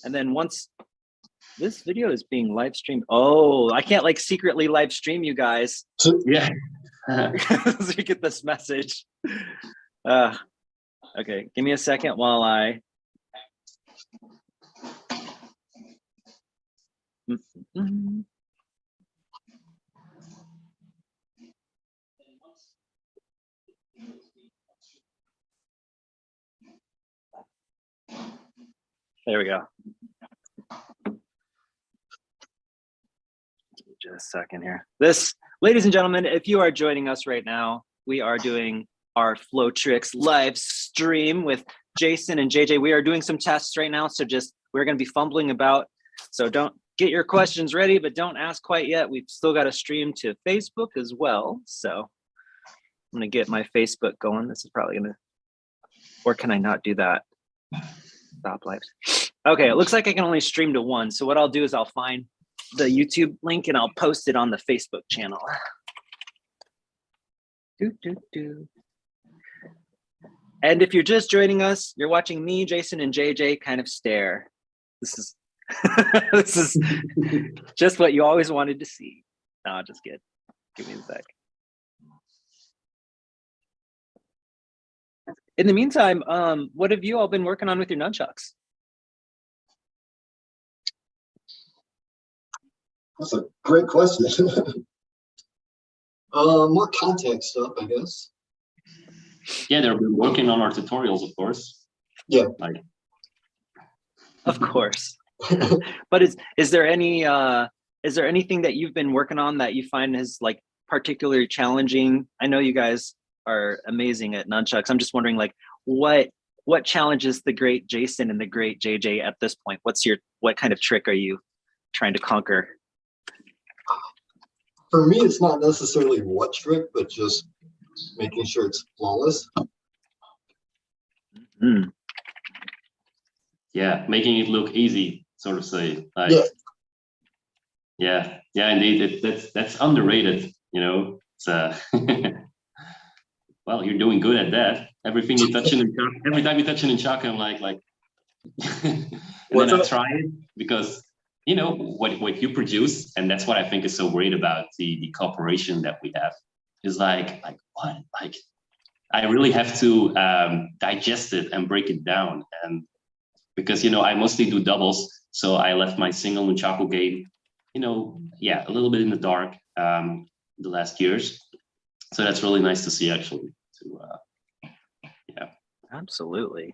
And then once this video is being live streamed, oh, I can't like secretly live stream you guys. Yeah. So you get this message. Okay, give me a second while I. There we go. Just a second here. This, ladies and gentlemen, if you are joining us right now, we are doing our Flowtricks live stream with Jason and JJ. We are doing some tests right now, so we're going to be fumbling about. So don't get your questions ready, but don't ask quite yet. We've still got to stream to Facebook as well. So I'm going to get my Facebook going. This is probably going to, or can I not do that? Stop live. Okay, it looks like I can only stream to one. So what I'll do is I'll find the YouTube link and I'll post it on the Facebook channel. And if you're just joining us, you're watching me, Jason, and JJ kind of stare. This is this is just what you always wanted to see. No, just kidding. Give me a sec. In the meantime, what have you all been working on with your nunchucks? That's a great question. More contact stuff, I guess. Yeah, they've been working on our tutorials, of course. Yeah. Of course. But is there anything that you've been working on that you find is like particularly challenging? I know you guys are amazing at nunchucks. I'm just wondering, like, what challenges the great Jason and the great JJ at this point? What kind of trick are you trying to conquer? For me, it's not necessarily what trick, but just making sure it's flawless. Mm. Yeah, making it look easy, sort of say. Like, yeah, indeed. That's underrated. You know, it's well, you're doing good at that. Everything you touch every time you touch an nunchuck, I'm like, and then I try it because you know what you produce, and that's what I think is so great about the cooperation that we have. Is like what? Like I really have to digest it and break it down, and because you know I mostly do doubles, so I left my single nunchaku game, you know, a little bit in the dark the last years. So that's really nice to see, actually. Yeah, absolutely.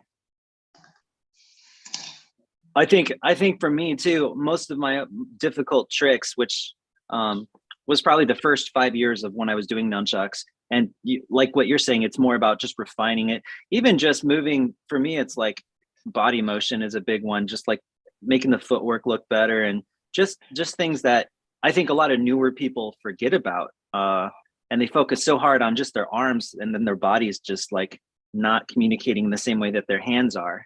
I think for me too, most of my difficult tricks, which was probably the first 5 years of when I was doing nunchucks, and like what you're saying, it's more about just refining it. Even just moving, for me, it's like body motion is a big one, just like making the footwork look better, and just things that I think a lot of newer people forget about. And they focus so hard on just their arms, and then their body's just like not communicating the same way that their hands are.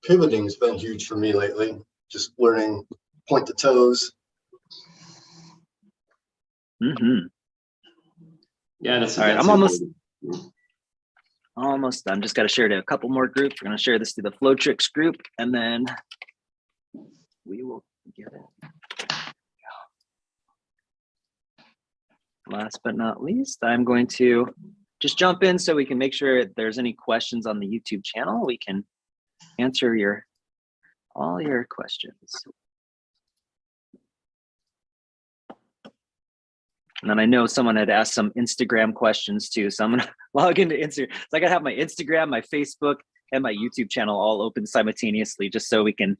Pivoting's been huge for me lately. Just learning point to toes. Mm-hmm. Yeah, that's all right. I'm almost done. Just got to share to a couple more groups. We're going to share this to the Flowtricks group, and then we will get it. Last but not least, I'm going to just jump in so we can make sure if there's any questions on the YouTube channel, we can answer all your questions. And then I know someone had asked some Instagram questions too, so I'm gonna log into Instagram. So I gotta have my Instagram, my Facebook, and my YouTube channel all open simultaneously just so we can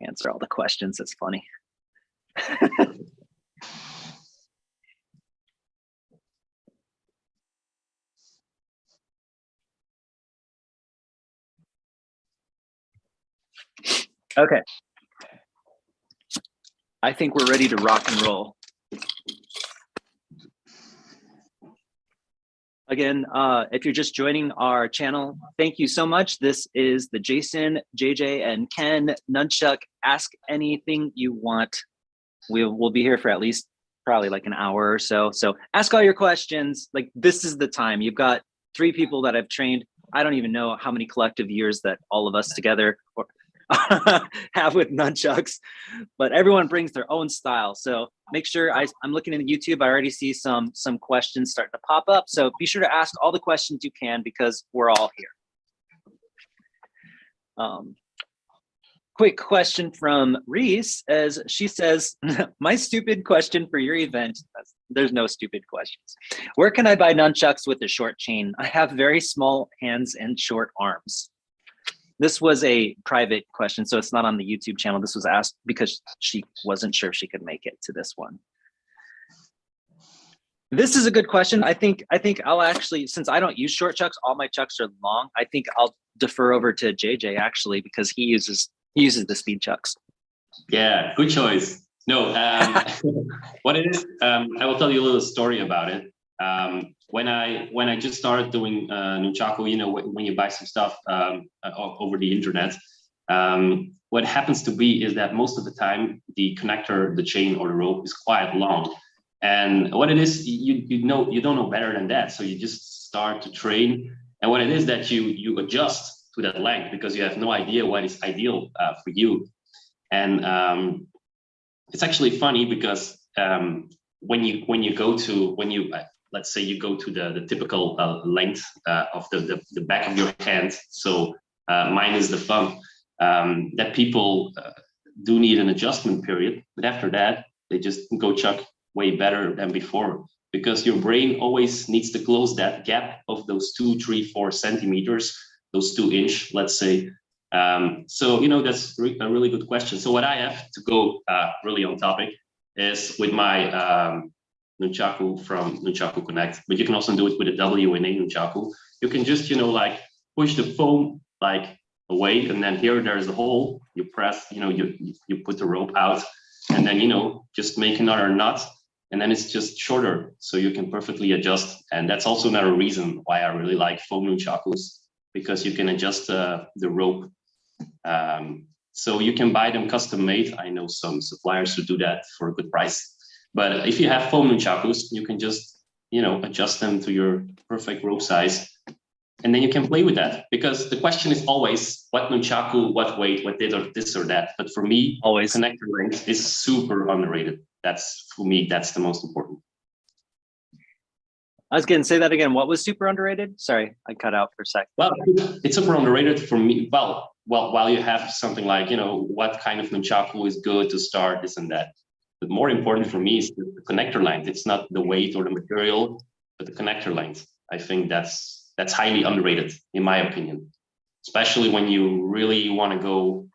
answer all the questions. It's funny. Okay. I think we're ready to rock and roll. Again, if you're just joining our channel, thank you so much. This is the Jason, JJ, and Ken Nunchuck Ask Anything You Want. We'll be here for at least probably like an hour or so. So ask all your questions. Like, this is the time. You've got 3 people that I've trained. I don't even know how many collective years that all of us together, or have with nunchucks, but everyone brings their own style. So make sure I'm looking into YouTube. I already see some questions starting to pop up. So be sure to ask all the questions you can because we're all here. Quick question from Reese, as she says, my stupid question for your event. There's no stupid questions. Where can I buy nunchucks with a short chain? I have very small hands and short arms. This was a private question, so it's not on the YouTube channel. This was asked because she wasn't sure if she could make it to this one. This is a good question. I think I'll actually, since I don't use short chucks, all my chucks are long. I think I'll defer over to JJ actually because he uses the speed chucks. Yeah, good choice. No, what it is, I will tell you a little story about it. When I just started doing nunchaku, you know, when you buy some stuff over the internet, what happens to be is that most of the time the connector, the chain or the rope is quite long. And what it is, you don't know better than that. So you just start to train. And what it is that you adjust to that length because you have no idea what is ideal for you. And it's actually funny because when you go to let's say you go to the typical length of the back of your hand, so minus the thumb, that people do need an adjustment period. But after that, they just go chuck way better than before because your brain always needs to close that gap of those 2, 3, 4 centimeters, those 2 inch, let's say. So, you know, that's a really good question. So what I have to go really on topic is with my nunchaku from Nunchaku Connect, but you can also do it with a WNA nunchaku. You can just, you know, like push the foam like away, and then here there's a hole. You press, you know, you put the rope out, and then, you know, just make another knot, and then it's just shorter, so you can perfectly adjust. And that's also another reason why I really like foam nunchakus, because you can adjust the rope. So you can buy them custom made. I know some suppliers who do that for a good price. But if you have foam nunchakus, you can just, you know, adjust them to your perfect rope size. And then you can play with that, because the question is always what nunchaku, what weight, what this or that. But for me, always connector length is super underrated. That's, for me, that's the most important. I was going to say that again. What was super underrated? Sorry, I cut out for a sec. Well, it's super underrated for me. Well, while you have something like, you know, what kind of nunchaku is good to start, this and that. But more important for me is the connector length. It's not the weight or the material, but the connector length. I think that's highly underrated, in my opinion, especially when you really want to go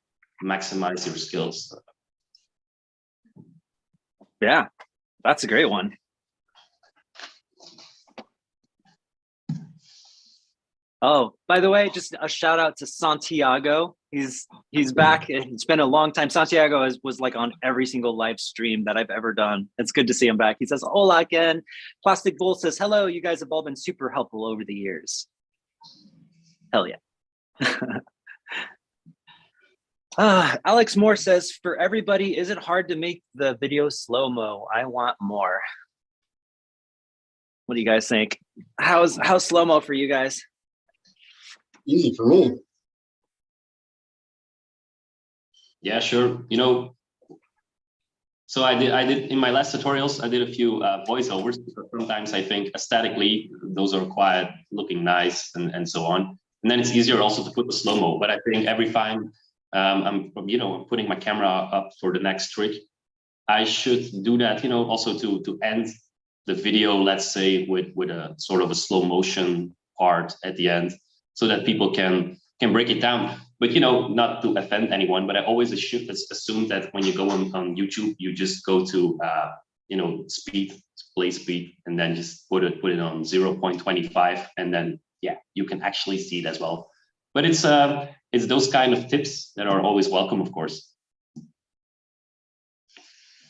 maximize your skills. Yeah, that's a great one. Oh, by the way, just a shout out to Santiago. He's back. It's been a long time. Santiago was like on every single live stream that I've ever done. It's good to see him back. He says, hola again. Plastic Bull says, hello, you guys have all been super helpful over the years. Hell yeah. Alex Moore says, for everybody, is it hard to make the video slow-mo? I want more. What do you guys think? How's slow-mo for you guys? Easy for me. Yeah, sure. You know, so I did in my last tutorials, I did a few voiceovers, because sometimes I think aesthetically those are quite looking nice and so on. And then it's easier also to put the slow-mo. But I think every time I'm putting my camera up for the next trick, I should do that, you know, also to end the video, let's say, with a sort of a slow motion part at the end, so that people can break it down. But, you know, not to offend anyone, but I always assume that when you go on YouTube, you just go to, you know, play speed, and then just put it on 0.25, and then, yeah, you can actually see it as well. But it's those kind of tips that are always welcome, of course.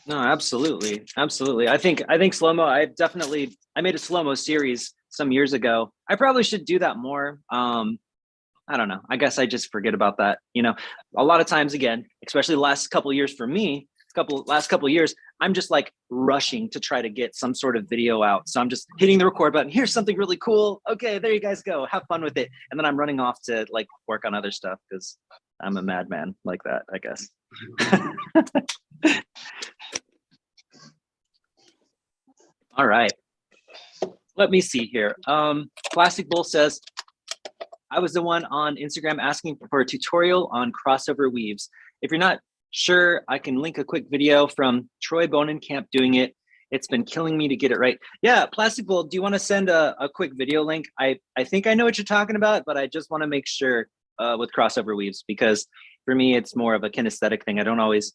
No, absolutely. Absolutely. I think slow-mo, I made a slow-mo series some years ago. I probably should do that more. I don't know. I guess I just forget about that. You know, a lot of times, again, especially the last couple of years for me, last couple of years, I'm just like rushing to try to get some sort of video out. So I'm just hitting the record button. Here's something really cool. Okay, there you guys go. Have fun with it. And then I'm running off to like work on other stuff because I'm a madman like that, I guess. All right. Let me see here. Plastic Bull says, I was the one on Instagram asking for a tutorial on crossover weaves. If you're not sure, I can link a quick video from Troy Bonenkamp doing it. It's been killing me to get it right. Yeah, Plastic Bull, do you want to send a quick video link? I think I know what you're talking about, but I just want to make sure with crossover weaves, because for me, it's more of a kinesthetic thing. I don't always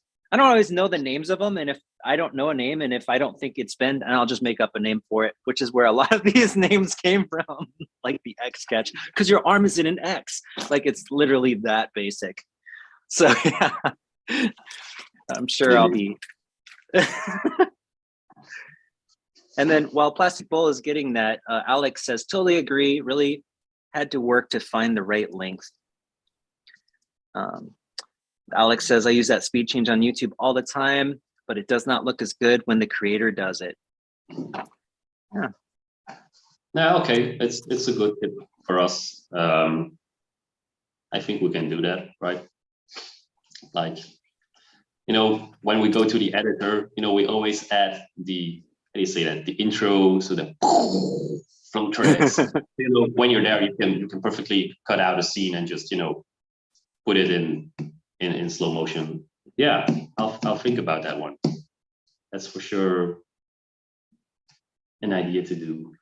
know the names of them. And if I don't know a name, and if I don't think it's been, and I'll just make up a name for it, which is where a lot of these names came from, like the X sketch, because your arm is in an X. Like, it's literally that basic. So yeah, I'm sure I'll be. And then while Plastic Bull is getting that, Alex says, totally agree, really had to work to find the right length. Alex says, I use that speed change on YouTube all the time, but it does not look as good when the creator does it. Yeah. Yeah, okay, it's a good tip for us. I think we can do that, right? Like, you know, when we go to the editor, you know, we always add the, how do you say that, the intro, so the Flowtricks. You know, when you're there, you can perfectly cut out a scene and just, you know, put it in slow motion. Yeah, I'll think about that one. That's for sure an idea to do.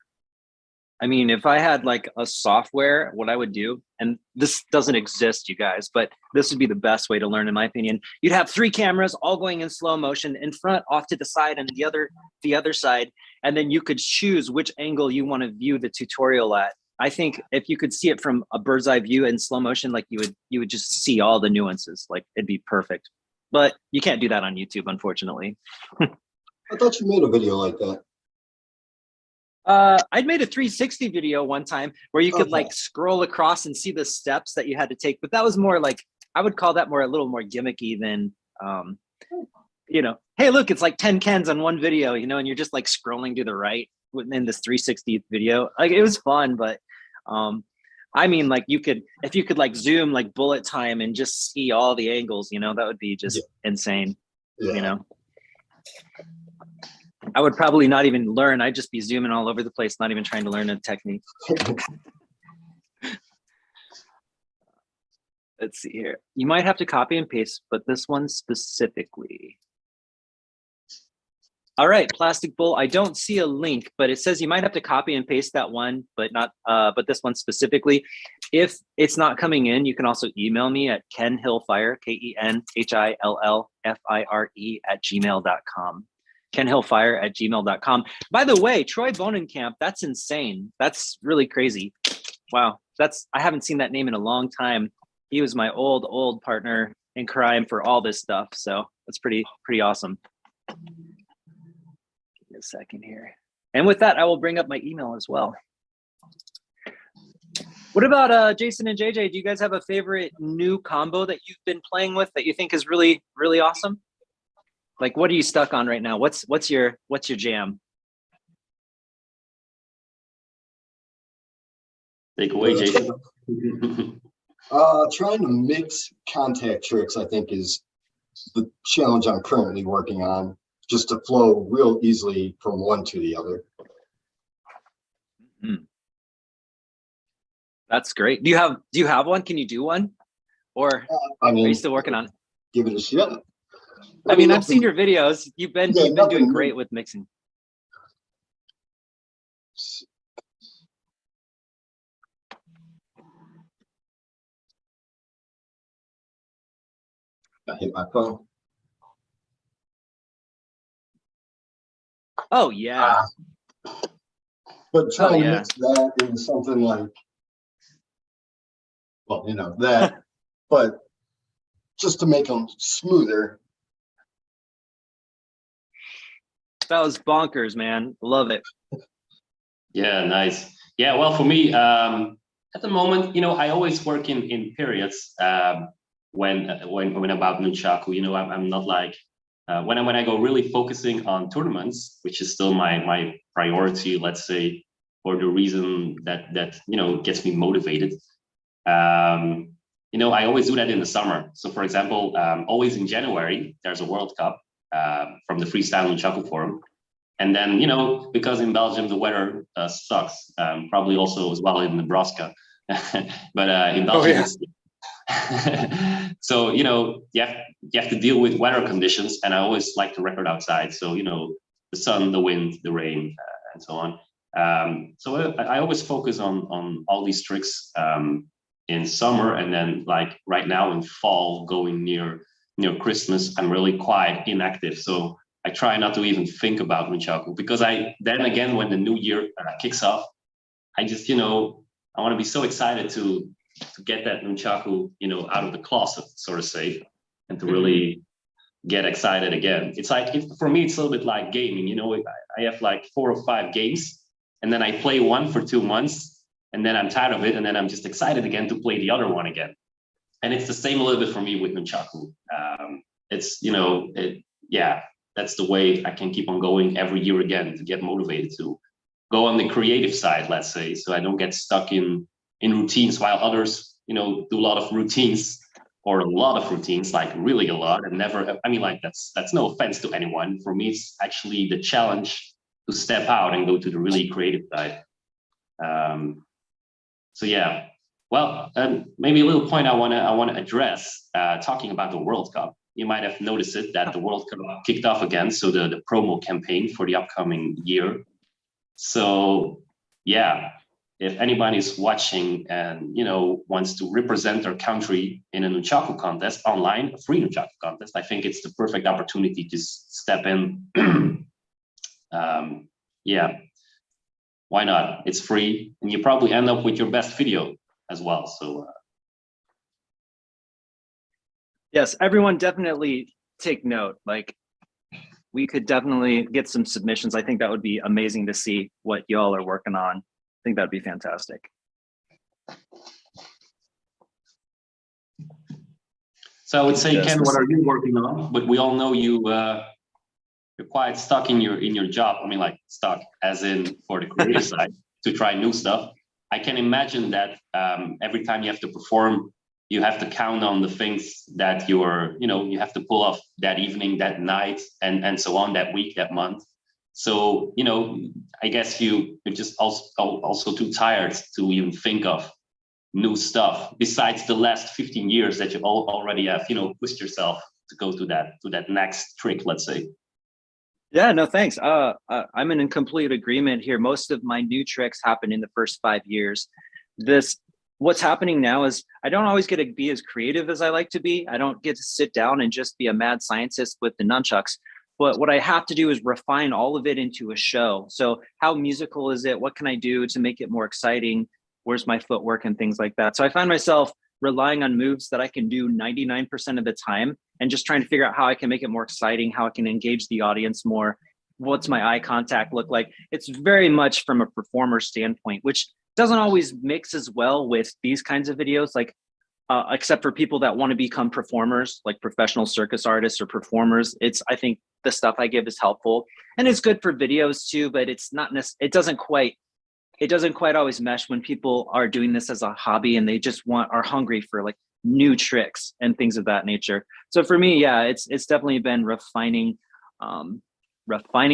I mean, if I had like a software, what I would do, and this doesn't exist, you guys, but this would be the best way to learn, in my opinion. You'd have 3 cameras all going in slow motion, in front, off to the side, and the other side, and then you could choose which angle you want to view the tutorial at. I think if you could see it from a bird's eye view in slow motion, like you would just see all the nuances. Like, it'd be perfect. But you can't do that on YouTube, unfortunately. I thought you made a video like that. I'd made a 360 video one time where you could like scroll across and see the steps that you had to take, but that was more like, I would call that more a little more gimmicky than, you know, hey, look, it's like 10 Kens on one video, you know, and you're just like scrolling to the right within this 360 video. Like, it was fun, but I mean, like, if you could like zoom like bullet time and just see all the angles, you know, that would be just insane, you know. I would probably not even learn. I'd just be zooming all over the place, not even trying to learn a technique. Let's see here. You might have to copy and paste, but this one specifically. All right, Plastic Bull. I don't see a link, but it says you might have to copy and paste that one, but not, but this one specifically. If it's not coming in, you can also email me at kenhillfire, KenHillFire @gmail.com. KenHillFire@gmail.com. By the way, Troy Bonenkamp, that's insane. That's really crazy. Wow, I haven't seen that name in a long time. He was my old partner in crime for all this stuff. So that's pretty awesome. Give me a second here. And with that, I will bring up my email as well. What about Jason and JJ? Do you guys have a favorite new combo that you've been playing with that you think is really, really awesome? Like, what are you stuck on right now? What's your jam? Take away, Jason. Trying to mix contact tricks, I think, is the challenge I'm currently working on, just to flow real easily from one to the other. Mm-hmm. That's great. Do you have one? Can you do one? Or are you still working on it? Give it a shot. I mean, I've seen your videos. You've been doing great with mixing. I hit my phone. Oh yeah. But trying to mix that into something like, well, you know, that, but just to make them smoother. That was bonkers, man. Love it. Yeah, nice. Yeah, well, for me, at the moment, you know, I always work in periods when about nunchaku. You know, I'm not like when I go really focusing on tournaments, which is still my priority, let's say, for the reason that you know gets me motivated. I always do that in the summer. So for example, always in January, there's a World Cup from the freestyle nunchaku forum. And then, because in Belgium, the weather sucks, probably also as well in Nebraska, but in Belgium, so, you have to deal with weather conditions, and I always like to record outside. So, the sun, the wind, the rain, and so on. So I always focus on all these tricks in summer, and then like right now in fall, going near Christmas, I'm really quite inactive. So I try not to even think about nunchaku, because then again, when the new year kicks off, I just, I want to be so excited to get that nunchaku, out of the closet, so to say, and to really get excited again. It's like, for me, it's a little bit like gaming. I have like 4 or 5 games, and then I play one for 2 months, and then I'm tired of it, and then I'm just excited again to play the other one again. And it's the same a little bit for me with nunchaku. It's, that's the way I can keep on going every year again, to get motivated to go on the creative side, let's say, so I don't get stuck in routines, while others, do a lot of routines, or a lot of routines, like really a lot, and never, like that's no offense to anyone. For me, it's actually the challenge to step out and go to the really creative side. So yeah, well, maybe a little point I want to address, talking about the World Cup. You might have noticed it, that the World Cup kicked off again, so the promo campaign for the upcoming year. So yeah, if anybody's watching and wants to represent their country in a nunchaku contest online, a free nunchaku contest, I think it's the perfect opportunity to step in. Yeah, why not? It's free, and you probably end up with your best video as well. So yes, everyone definitely take note. Like, we could definitely get some submissions. I think that would be amazing to see what y'all are working on. I think that'd be fantastic. So I would say, Ken, what are you working on? But we all know you're quite stuck in your job. Like stuck as in for the creative side, to try new stuff. I can imagine that every time you have to perform, you have to count on the things that you have to pull off that evening, that night, and so on, that week, that month. So, I guess you're just also too tired to even think of new stuff besides the last 15 years that you already have, pushed yourself to go to that next trick, let's say. Yeah, no, thanks. I'm in complete agreement here. Most of my new tricks happen in the first 5 years. What's happening now is I don't always get to be as creative as I like to be. I don't get to sit down and just be a mad scientist with the nunchucks. But what I have to do is refine all of it into a show. So how musical is it? What can I do to make it more exciting? Where's my footwork and things like that? So I find myself relying on moves that I can do 99% of the time, and just trying to figure out how I can make it more exciting, how I can engage the audience more. What's my eye contact look like? It's very much from a performer standpoint, which doesn't always mix as well with these kinds of videos, like except for people that want to become performers, like professional circus artists or performers. I think the stuff I give is helpful, and it's good for videos too, but it's not it doesn't quite always mesh when people are doing this as a hobby and they just are hungry for like new tricks and things of that nature. So for me, yeah, it's definitely been refining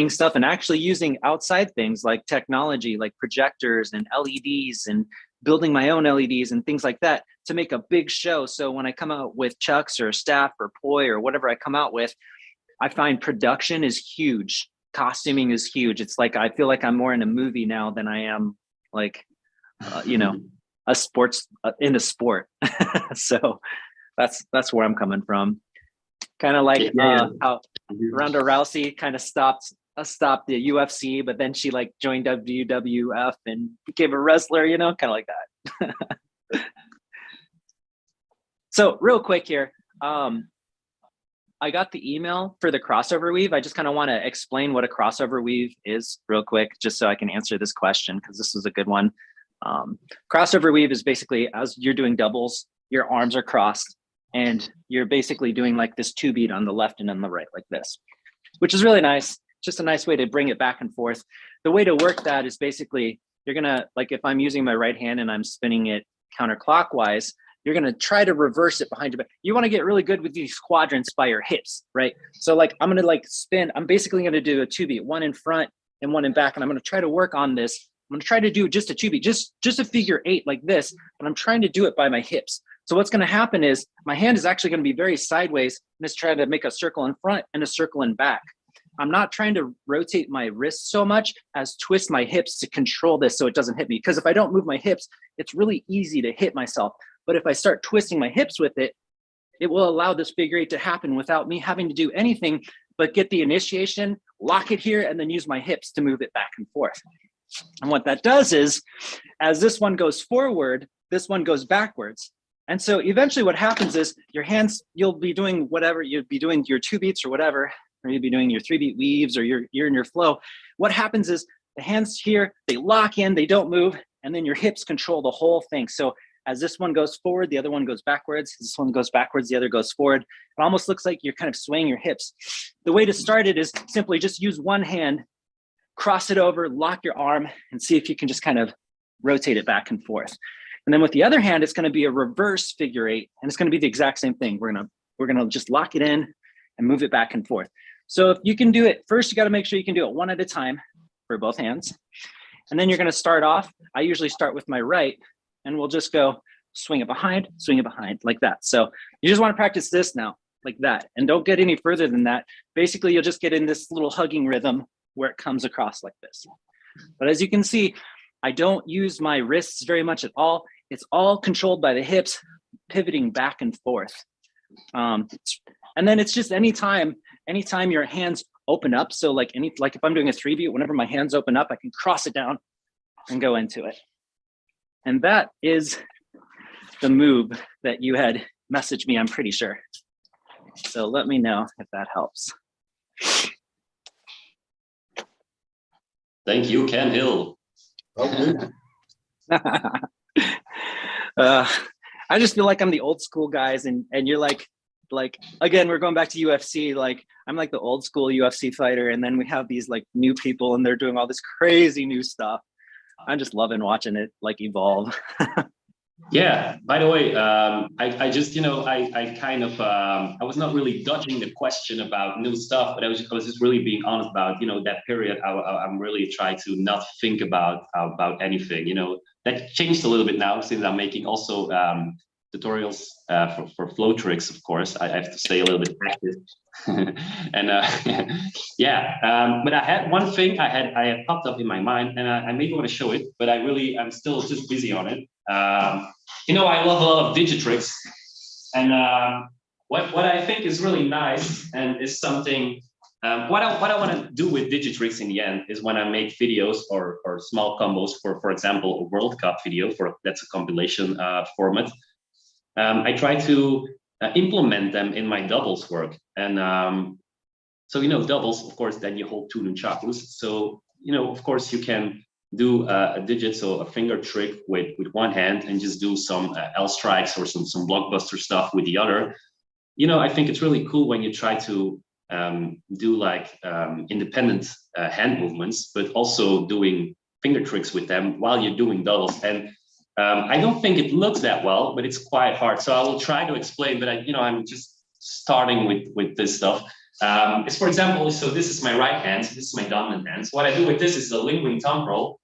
stuff and actually using outside things like technology, like projectors and LEDs, and building my own LEDs and things like that to make a big show. So when I come out with chucks or staff or poi or whatever I come out with, I find production is huge. Costuming is huge. It's like, I feel like I'm more in a movie now than I am like, a sport. So that's where I'm coming from. Kind of like how Ronda Rousey kind of stopped the UFC, but then she like joined WWF and became a wrestler, kind of like that. So real quick here, I got the email for the crossover weave. I just kind of want to explain what a crossover weave is real quick, just so I can answer this question, because this is a good one. Crossover weave is basically, as you're doing doubles, your arms are crossed and you're basically doing like this 2-beat on the left and on the right like this, which is really nice. Just a nice way to bring it back and forth. The way to work that is basically, you're gonna, like if I'm using my right hand and I'm spinning it counterclockwise, you're going to try to reverse it behind your back. You want to get really good with these quadrants by your hips, right? So like, I'm going to like spin. I'm basically going to do a 2-beat, one in front and one in back. And I'm going to try to work on this. I'm going to try to do just a 2-beat, just a figure 8 like this, but I'm trying to do it by my hips. So what's going to happen is my hand is actually going to be very sideways and it's trying to make a circle in front and a circle in back. I'm not trying to rotate my wrists so much as twist my hips to control this so it doesn't hit me. Because if I don't move my hips, it's really easy to hit myself. But if I start twisting my hips with it, it will allow this figure 8 to happen without me having to do anything but get the initiation, lock it here, and then use my hips to move it back and forth. And what that does is, as this one goes forward, this one goes backwards. And so eventually what happens is your hands, you'll be doing whatever, you'd be doing your 2 beats or whatever, or you'd be doing your 3-beat weaves or you're in your flow. What happens is the hands here, they lock in, they don't move, and then your hips control the whole thing. So as this one goes forward, the other one goes backwards. This one goes backwards, the other goes forward. It almost looks like you're kind of swaying your hips. The way to start it is simply just use one hand, cross it over, lock your arm, and see if you can just kind of rotate it back and forth. And then with the other hand, it's going to be a reverse figure 8, and it's going to be the exact same thing. We're going to just lock it in and move it back and forth. So if you can do it, first you got to make sure you can do it one at a time for both hands. And then you're going to start off. I usually start with my right, and we'll just go swing it behind, like that. So you just want to practice this now, like that. And don't get any further than that. Basically, you'll just get in this little hugging rhythm where it comes across like this. But as you can see, I don't use my wrists very much at all. It's all controlled by the hips, pivoting back and forth. And then it's just anytime your hands open up. So like if I'm doing a 3-beat, whenever my hands open up, I can cross it down and go into it. And that is the move that you had messaged me, I'm pretty sure. So let me know if that helps. Thank you, Ken Hill. I just feel like I'm the old school guys, and you're like again, we're going back to UFC. Like I'm like the old school UFC fighter, and then we have these like new people, and they're doing all this crazy new stuff. I'm just loving watching it like evolve. Yeah. By the way, I just I kind of I was not really dodging the question about new stuff, but I was just really being honest about that period. I'm really trying to not think about anything. That changed a little bit now since I'm making also tutorials for Flowtricks. Of course, I have to stay a little bit active. And yeah, but I had one thing I had popped up in my mind, and I maybe want to show it, but I'm still just busy on it. I love a lot of Digitrix, and what I think is really nice and is something what I want to do with Digitrix in the end is when I make videos or small combos for example, a World Cup video that's a compilation format. I try to implement them in my doubles work, and so doubles, of course, then you hold 2 nunchakus. So of course you can do a digit, so a finger trick with one hand, and just do some L strikes or some blockbuster stuff with the other. I think it's really cool when you try to do like independent hand movements, but also doing finger tricks with them while you're doing doubles. And I don't think it looks that well, but it's quite hard. So I will try to explain, but I'm just starting with this stuff. It's, for example, so this is my right hand, this is my dominant hand. So what I do with this is a ling-wing thumb roll,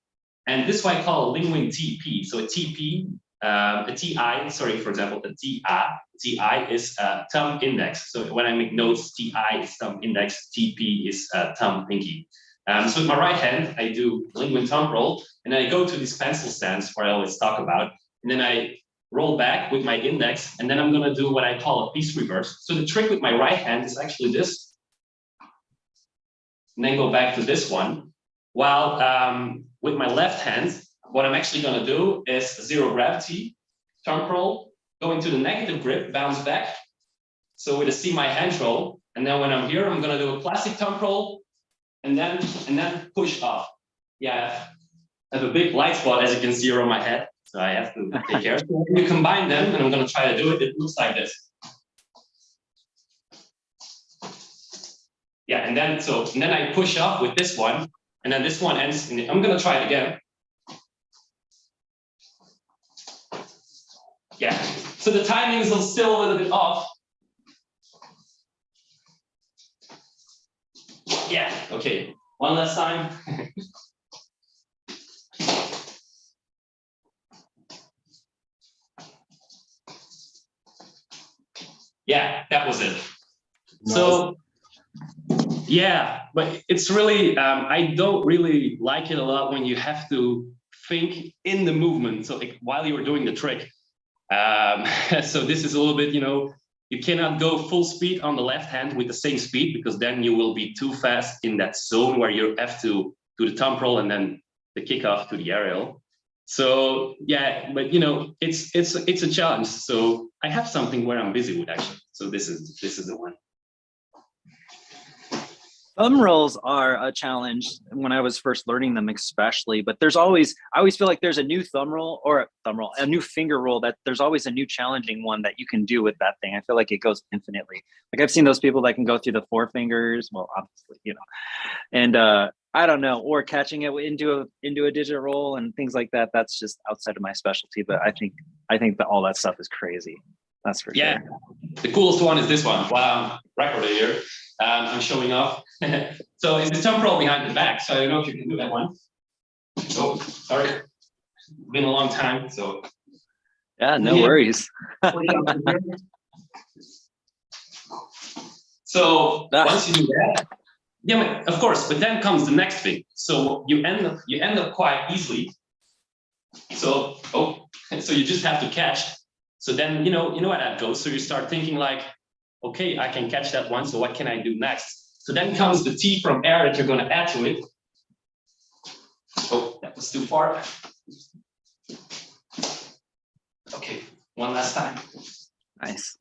and this is what I call a ling-wing TP. So a TP, a TI, sorry, for example, a TI is thumb index. So when I make notes, TI is thumb index, TP is thumb pinky. So with my right hand, I do ling-wing thumb roll, and then I go to this pencil stance where I always talk about, and then I roll back with my index, and then I'm going to do what I call a piece reverse. So the trick with my right hand is actually this, and then go back to this one. While with my left hand, what I'm actually going to do is zero gravity, thumb roll, go into the negative grip, bounce back. So with a C my hand roll, and then when I'm here, I'm going to do a classic thumb roll, and then push off. Yeah, I have a big light spot, as you can see, around my head. So I have to take care. So when you combine them, and I'm going to try to do it, it looks like this. Yeah, and then I push up with this one, and then this one ends. I'm going to try it again. Yeah, So the timing is still a little bit off. Yeah, okay. One last time. Yeah, that was it. Nice. So, yeah, but it's really, I don't really like it a lot when you have to think in the movement. So like, while you're doing the trick. So this is a little bit, you cannot go full speed on the left hand with the same speed, because then you will be too fast in that zone where you have to do the thumb roll and then the kickoff to the aerial. So yeah, but it's a challenge. So I have something where I'm busy with actually. So this is the one. Thumb rolls are a challenge when I was first learning them, especially. But I always feel like there's a new a new finger roll that there's always a new challenging one that you can do with that thing. I feel like it goes infinitely. Like I've seen those people that can go through the 4 fingers. Well, obviously, and I don't know, or catching it into a digit roll and things like that. That's just outside of my specialty. But I think that all that stuff is crazy. That's for sure. The coolest one is this one. Wow, record here. I'm showing off. So it's the thumb roll behind the back. So I don't know if you can do that one. Oh, sorry. Been a long time. So yeah, no worries. So once you do that, yeah, of course. But then comes the next thing. So you end up quite easily. So so you just have to catch. So then you know how that goes. So you start thinking like, okay, I can catch that one. So what can I do next? So then comes the T from air that you're going to add to it. Oh, that was too far. Okay, one last time. Nice.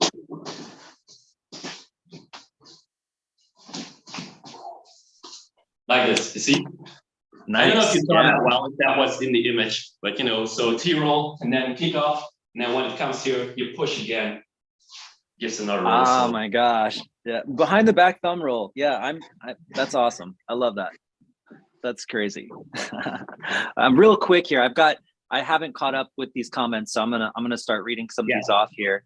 Like this, you see? Nice. I don't know if you saw that well, if that was in the image, but so T roll and then kick off. And then when it comes here, you push again. Gives another roll. Oh my gosh. Yeah. Behind the back thumb roll. Yeah, that's awesome. I love that. That's crazy. Real quick here. I haven't caught up with these comments, so I'm gonna start reading some of these off here.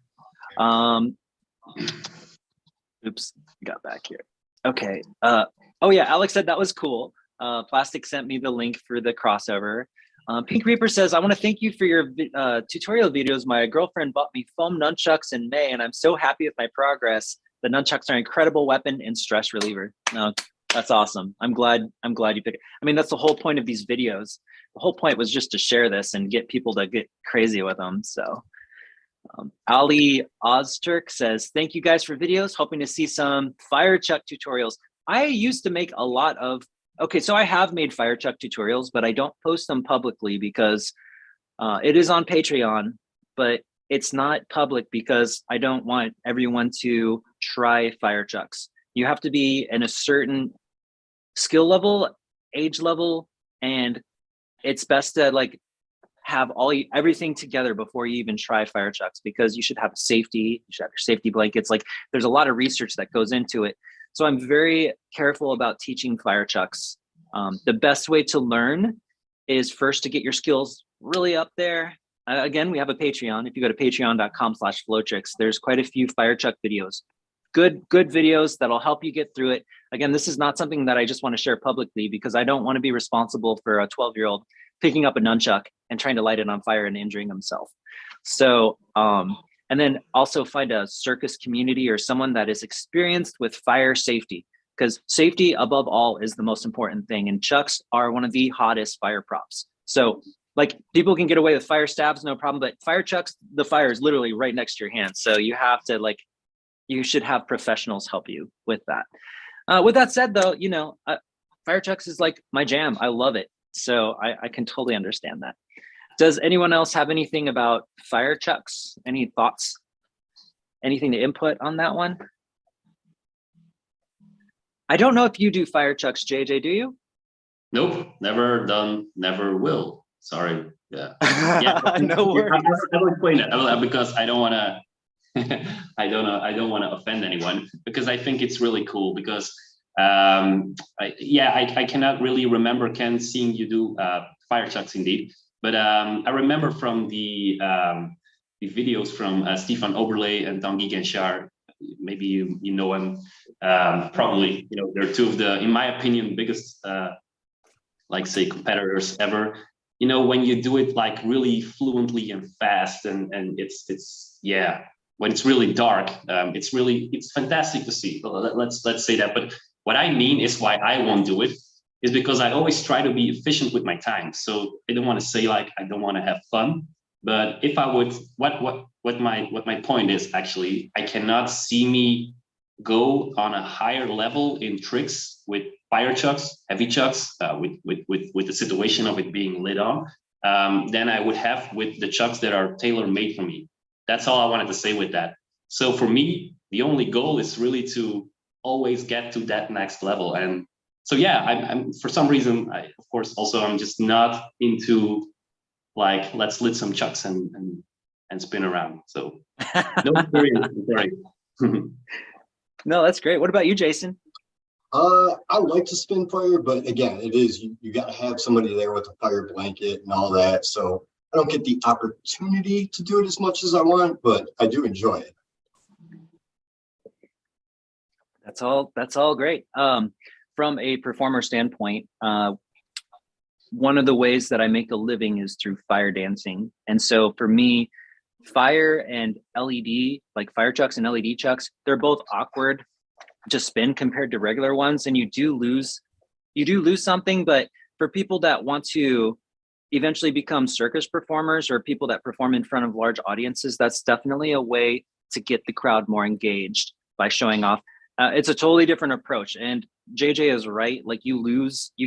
Oops, got back here. Okay. Oh yeah, Alex said that was cool. Plastic sent me the link for the crossover. Pink Reaper says, I want to thank you for your tutorial videos. My girlfriend bought me foam nunchucks in May, and I'm so happy with my progress. The nunchucks are an incredible weapon and stress reliever. No, that's awesome. I'm glad you picked it. I mean, that's the whole point of these videos. The whole point was just to share this and get people to get crazy with them. So Ali Ozturk says, thank you guys for videos. Hoping to see some fire chuck tutorials. I used to make a lot of so I have made fire chuck tutorials, but I don't post them publicly because it is on Patreon, but it's not public because I don't want everyone to try fire chucks. You have to be in a certain skill level, age level, and it's best to have everything together before you even try fire chucks, because you should have safety, you should have your safety blankets. There's a lot of research that goes into it. So I'm very careful about teaching fire chucks. The best way to learn is first to get your skills really up there. Again, we have a Patreon. If you go to patreon.com/Flowtricks, there's quite a few fire chuck videos. Good videos that'll help you get through it. Again, this is not something that I just want to share publicly because I don't want to be responsible for a 12-year-old picking up a nunchuck and trying to light it on fire and injuring himself. So, and then also find a circus community or someone that is experienced with fire safety, because safety above all is the most important thing. And chucks are one of the hottest fire props. So people can get away with fire stabs, no problem, but fire chucks, the fire is literally right next to your hand. So you have to you should have professionals help you with that. With that said though, fire chucks is my jam. I love it. So I can totally understand that. Does anyone else have anything about fire chucks? Any thoughts? Anything to input on that one? I don't know if you do fire chucks, JJ, do you? Nope, never done, never will. Sorry. Yeah. No worries. I will explain that because I don't want to. I don't want to offend anyone, because I think it's really cool. Because I cannot really remember Ken seeing you do fire chucks indeed. But I remember from the videos from Stefan Oberle and Tanguy Genshar. Maybe you know him. Probably, you know, they're two of the, in my opinion, biggest like say competitors ever. You know, when you do it like really fluently and fast, and it's yeah, when it's really dark, it's fantastic to see. Let's say that. But what I mean is why I won't do it is because I always try to be efficient with my time. So I don't want to say like I don't want to have fun, but if I would, what my point is actually, I cannot see me go on a higher level in tricks with fire chucks, heavy chucks, with the situation of it being lit on, than I would have with the chucks that are tailor made for me. That's all I wanted to say with that. So for me, the only goal is really to always get to that next level. And so, yeah, I'm for some reason, of course, also I'm just not into like, let's lit some chucks and spin around. So no experience, sorry. No, that's great. What about you, Jason? I like to spin fire, but again, it is, you got to have somebody there with a fire blanket and all that. So I don't get the opportunity to do it as much as I want, but I do enjoy it. That's all great. From a performer standpoint, one of the ways that I make a living is through fire dancing. And so for me, fire and LED, like fire chucks and LED chucks, they're both awkward to spin compared to regular ones. And you do lose something. But for people that want to eventually become circus performers or people that perform in front of large audiences, that's definitely a way to get the crowd more engaged by showing off. It's a totally different approach. And JJ is right. Like you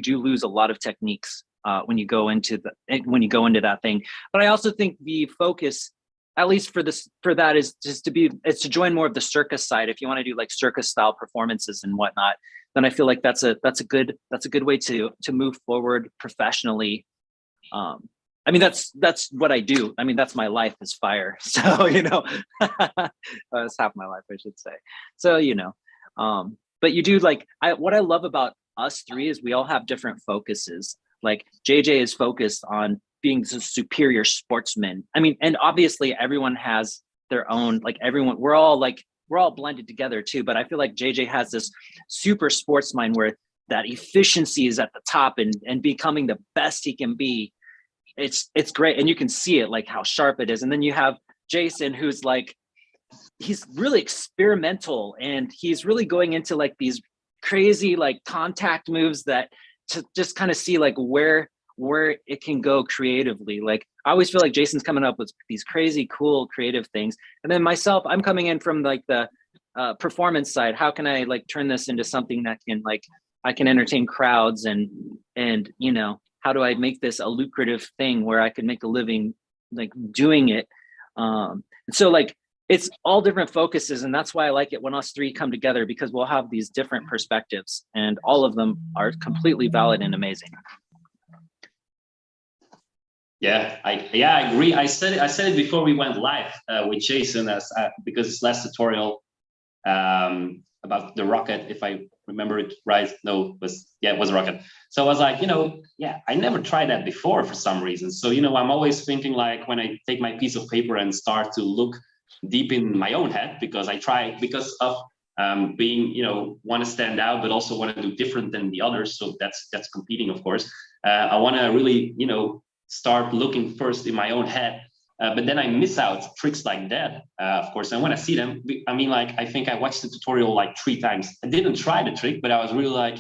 do lose a lot of techniques when you go into that thing. But I also think the focus, at least for that, is just to join more of the circus side. If you want to do like circus style performances and whatnot, then I feel like that's a good way to move forward professionally. I mean, that's what I do. I mean, that's my life is fire. So, you know, that's half my life, I should say. So, you know, but you do like, what I love about us three is we all have different focuses. Like JJ is focused on being a superior sportsman. I mean, and obviously everyone has their own, like everyone, we're all blended together too. But I feel like JJ has this super sports mind where that efficiency is at the top and becoming the best he can be. It's great. And you can see it, like how sharp it is. And then you have Jason, who's like, he's really experimental and he's really going into like these crazy like contact moves that to just kind of see like where it can go creatively. Like I always feel like Jason's coming up with these crazy cool creative things, and then myself, I'm coming in from like the performance side. How can I like turn this into something that can like I can entertain crowds and you know, how do I make this a lucrative thing where I could make a living like doing it. So like it's all different focuses, and that's why I like it when us three come together, because we'll have these different perspectives and all of them are completely valid and amazing. Yeah, I agree. I said it before we went live with Jason because his last tutorial about the rocket, if I remember it right. No, it was a rocket. So I was like, you know, yeah, I never tried that before for some reason. So, you know, I'm always thinking like when I take my piece of paper and start to look deep in my own head, because of being, you know, want to stand out, but also want to do different than the others. So that's competing, of course. I want to really, you know, start looking first in my own head. But then I miss out tricks like that, of course. And when I see them, I mean, like, I think I watched the tutorial like 3 times. I didn't try the trick, but I was really like,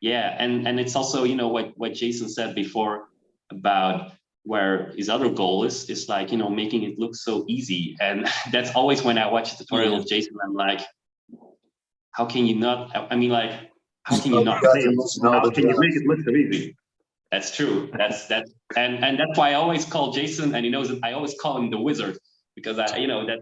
yeah. And it's also, you know, what Jason said before about where his other goal is like, you know, making it look so easy. And that's always when I watch a tutorial of Jason, I'm like, how can you not, I mean, like, how can you not say it? How can you make it look so easy? That's true. That's and that's why I always call Jason, and he knows that I always call him the wizard, because I, you know, that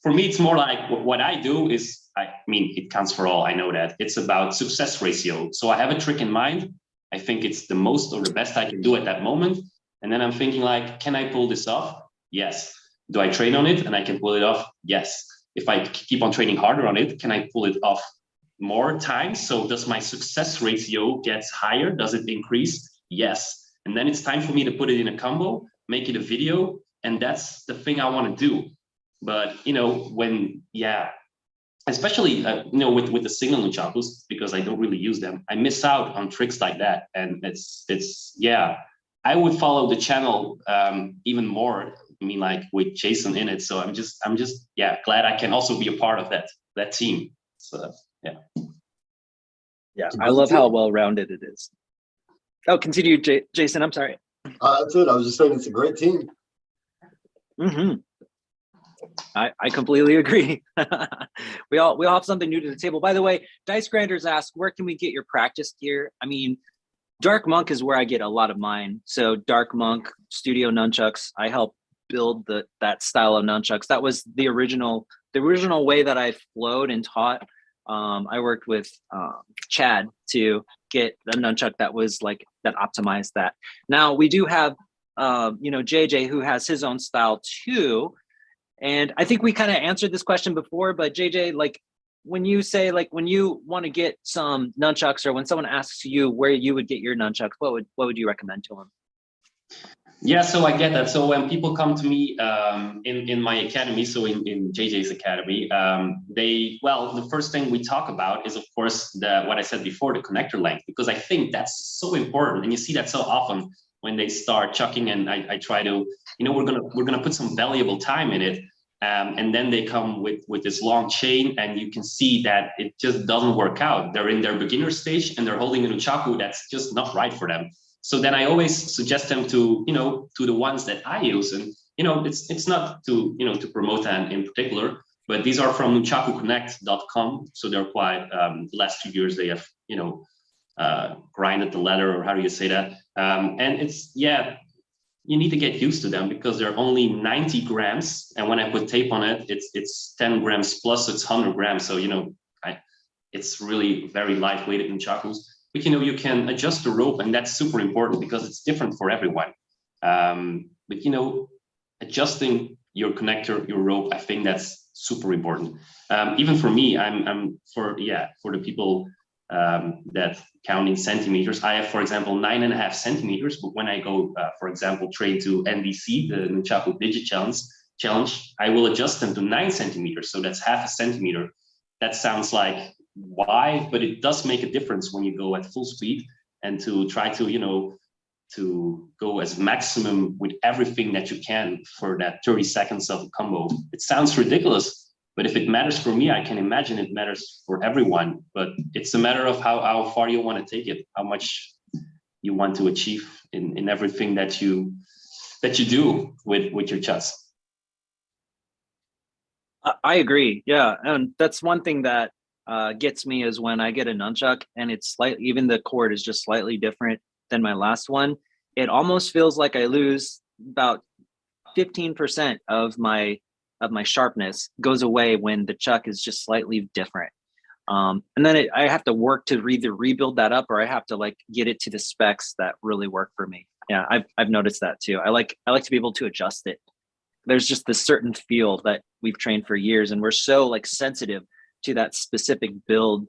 for me it's more like what I do is, I mean, it counts for all. I know that it's about success ratio. So I have a trick in mind. I think it's the most or the best I can do at that moment, and then I'm thinking like, can I pull this off? Yes. Do I train on it and I can pull it off? Yes. If I keep on training harder on it, can I pull it off more times? So does my success ratio get higher? Does it increase? Yes. And then it's time for me to put it in a combo, make it a video, and that's the thing I want to do. But especially with the single nunchakus, because I don't really use them, I miss out on tricks like that, and it's I would follow the channel even more. I mean, like with Jason in it. So I'm just glad I can also be a part of that team. So yeah. Yeah, I love how well-rounded it is. Oh, continue, Jason. I'm sorry. That's it. I was just saying it's a great team. Mm-hmm. I completely agree. we all have something new to the table. By the way, Dice Grinders asked, where can we get your practice gear? I mean, Dark Monk is where I get a lot of mine. So Dark Monk Studio Nunchucks, I help build that style of nunchucks. That was the original way that I flowed and taught. I worked with Chad to get a nunchuck that was like that optimized that. Now we do have JJ, who has his own style too. And I think we kind of answered this question before, but JJ, like when you say, like when you want to get some nunchucks, or when someone asks you where you would get your nunchucks, what would you recommend to them? Yeah, so I get that. So when people come to me in my academy, so in JJ's academy, the first thing we talk about is, of course, what I said before, the connector length, because I think that's so important, and you see that so often when they start chucking, and I try to, we're gonna put some valuable time in it, and then they come with this long chain, and you can see that it just doesn't work out. They're in their beginner stage, and they're holding a nunchaku that's just not right for them. So then I always suggest them to the ones that I use, and it's not to to promote them in particular, but these are from nunchakuconnect.com. So they're quite the last 2 years they have grinded the leather, or how do you say that? And it's you need to get used to them, because they're only 90 grams, and when I put tape on it, it's 10 grams plus, so it's 100 grams. So it's really very lightweight nunchakus. But you can adjust the rope, and that's super important because it's different for everyone. But adjusting your connector, your rope, I think that's super important. Even for me, I'm for the people that counting centimeters. I have, for example, 9.5 centimeters. But when I go, for example, train to NDC, the Nunchaku Digit Challenge, I will adjust them to 9 centimeters. So that's half a centimeter. That sounds like why, but it does make a difference when you go at full speed, and to try to to go as maximum with everything that you can for that 30 seconds of a combo. It sounds ridiculous, but if it matters for me, I can imagine it matters for everyone. But it's a matter of how far you want to take it, how much you want to achieve in everything that you do with your chess. I agree. Yeah, and that's one thing that gets me is when I get a nunchuck and it's slightly, even the cord is just slightly different than my last one. It almost feels like I lose about 15% of my sharpness goes away when the chuck is just slightly different. And then I have to work to either rebuild that up, or I have to like get it to the specs that really work for me. Yeah, I've noticed that too. I like to be able to adjust it. There's just this certain feel that we've trained for years, and we're so like sensitive to that specific build.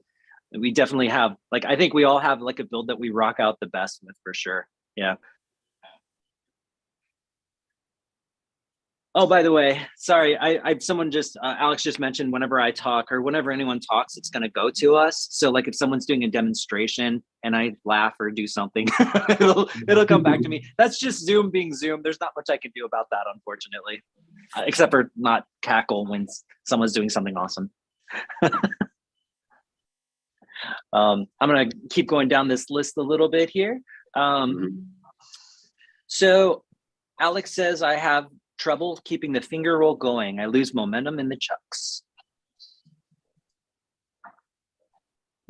We definitely have, like, I think we all have like a build that we rock out the best with, for sure. Yeah. Oh, by the way, sorry, someone just Alex just mentioned whenever I talk, or whenever anyone talks, it's going to go to us. So like if someone's doing a demonstration and I laugh or do something, it'll come back to me. That's just Zoom being Zoom. There's not much I can do about that, unfortunately, except for not cackle when someone's doing something awesome. I'm going to keep going down this list a little bit here. So Alex says, I have trouble keeping the finger roll going. I lose momentum in the chucks.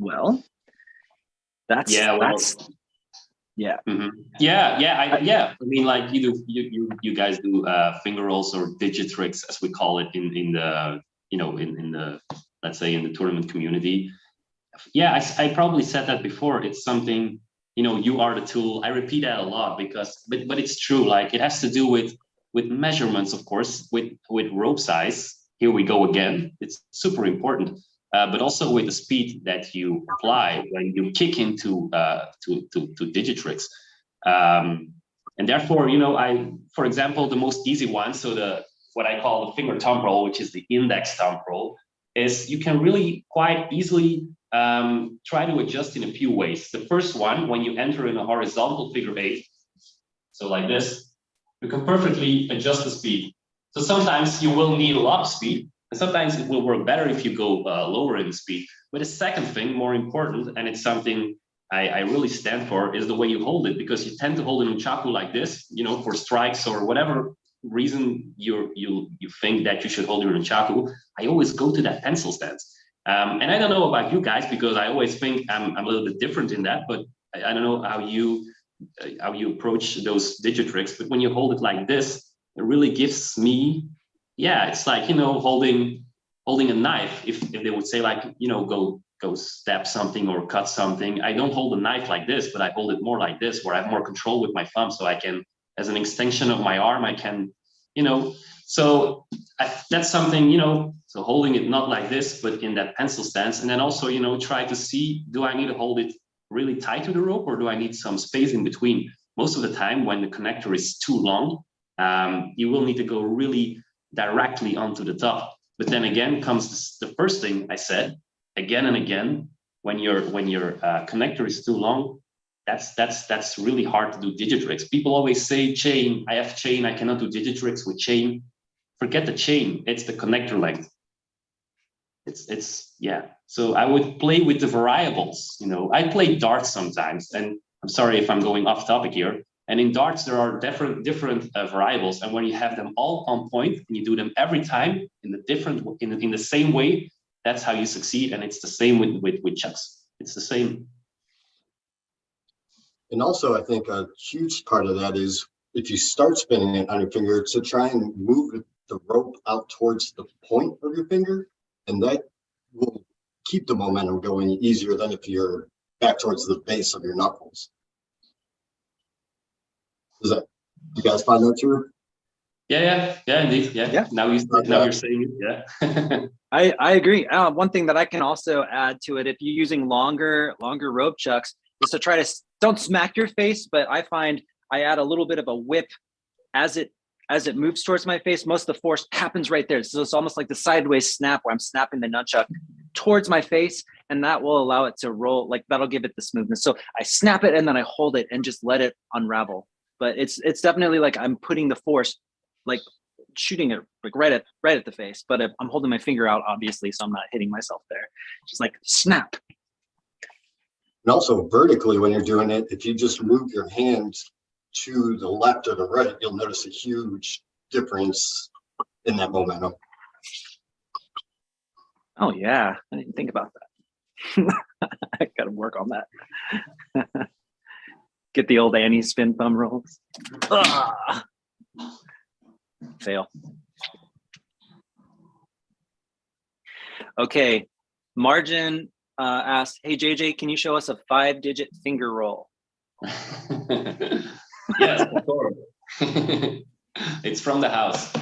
Well, that's yeah. I mean, like you guys do finger rolls, or Digitrix, as we call it in the in the, let's say, in the tournament community. Yeah, I probably said that before. It's something, you are the tool. I repeat that a lot but it's true. Like, it has to do with measurements, of course, with rope size. Here we go again. It's super important, but also with the speed that you apply when you kick into to Digitrix. And therefore, for example, the most easy one, so what I call the finger thumb roll, which is the index thumb roll, is you can really quite easily try to adjust in a few ways. The first one, when you enter in a horizontal figure 8, so like this, you can perfectly adjust the speed. So sometimes you will need a lot of speed, and sometimes it will work better if you go lower in speed. But the second thing, more important, and it's something I really stand for, is the way you hold it, because you tend to hold a nunchaku like this, for strikes or whatever reason you think that you should hold your nunchaku. I always go to that pencil stance. And I don't know about you guys, because I always think I'm a little bit different in that, but I don't know how you approach those Digitrix. But when you hold it like this, it really gives me, it's like, holding a knife. If they would say like, go stab something or cut something, I don't hold a knife like this, but I hold it more like this, where I have more control with my thumb, so I can, as an extension of my arm, I can, so that's something, so holding it not like this, but in that pencil stance. And then also, try to see, do I need to hold it really tight to the rope, or do I need some space in between? Most of the time, when the connector is too long, you will need to go really directly onto the top. But then again comes the first thing I said, again and again, when your connector is too long, that's really hard to do Digitrix. People always say chain, I have chain, I cannot do Digitrix with chain. Forget the chain, it's the connector length. So I would play with the variables. I play darts sometimes, and I'm sorry if I'm going off topic here. And in darts, there are different variables, and when you have them all on point and you do them every time in the same way, that's how you succeed. And it's the same with chucks. It's the same. And also, I think a huge part of that is if you start spinning it on your finger, to try and move the rope out towards the point of your finger, and that will keep the momentum going easier than if you're back towards the base of your knuckles. You guys find that true? Yeah, indeed. Yeah. Now you're saying it. Yeah. I agree. One thing that I can also add to it, if you're using longer rope chucks, is to try to don't smack your face, but I find I add a little bit of a whip as it moves towards my face. Most of the force happens right there. So it's almost like the sideways snap where I'm snapping the nunchuck towards my face, and that will allow it to roll. Like that'll give it the smoothness. So I snap it and then I hold it and just let it unravel. But it's definitely like I'm putting the force, like shooting it like right at the face. But I'm holding my finger out, obviously, so I'm not hitting myself there. Just like snap. And also vertically, when you're doing it, if you just move your hand to the left or the right, you'll notice a huge difference in that momentum. Oh yeah, I didn't think about that. I gotta work on that. Get the old Annie spin thumb rolls. Fail. Okay, Margin asked, hey JJ, can you show us a 5-digit finger roll? Yes, of course. It's from the house.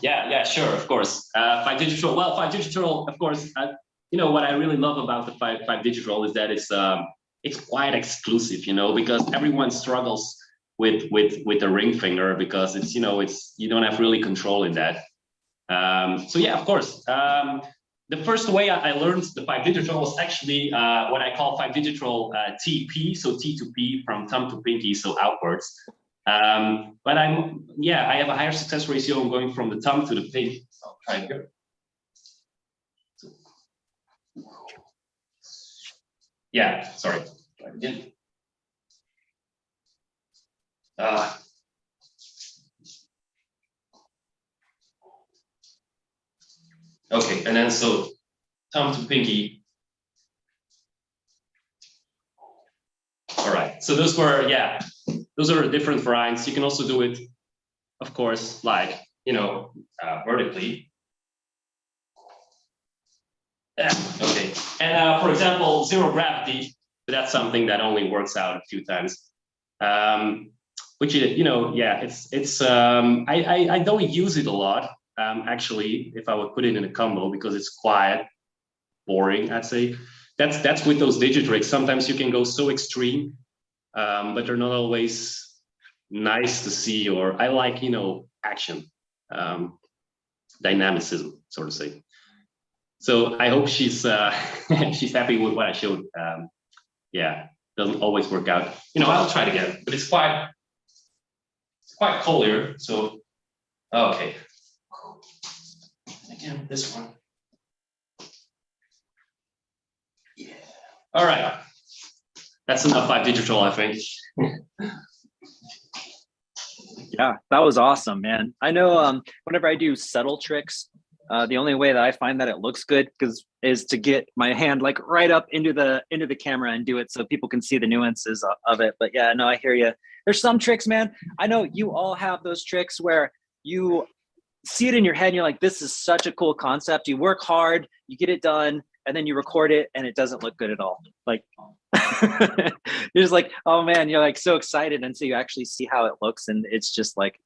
Yeah, sure, of course. 5-digit roll. Well, 5-digit roll, of course. What I really love about the 5-digit roll is that it's quite exclusive, because everyone struggles with the ring finger, because it's you don't have really control in that. So yeah, of course. The first way I learned the 5-digit roll was actually what I call 5-digit roll TP, so T to P, from thumb to pinky, so outwards. But I have a higher success ratio going from the thumb to the pinky. So I'll try it here. Yeah, sorry. Try it again. Okay, and then so thumb to pinky. All right, so those are the different variants. You can also do it, of course, like, vertically. Yeah, okay. And for example, zero gravity, but that's something that only works out a few times. Which I don't use it a lot. Actually, if I would put it in a combo, because it's quiet, boring, I'd say. That's with those Digitrix. Sometimes you can go so extreme, but they're not always nice to see, or I like, action, dynamicism, so to say. So I hope she's she's happy with what I showed. Yeah, doesn't always work out. I'll try it again, but it's quite cold here. So okay, again this one. Yeah. All right. That's enough 5 digital, I think. Yeah, that was awesome, man. I know whenever I do subtle tricks, the only way that I find that it looks good is to get my hand like right up into the camera and do it so people can see the nuances of it. But yeah, no, I hear you. There's some tricks, man. I know you all have those tricks where you see it in your head and you're like, this is such a cool concept. You work hard, you get it done, and then you record it and it doesn't look good at all. Like you're just like, oh man, you're like so excited until you actually see how it looks, and it's just like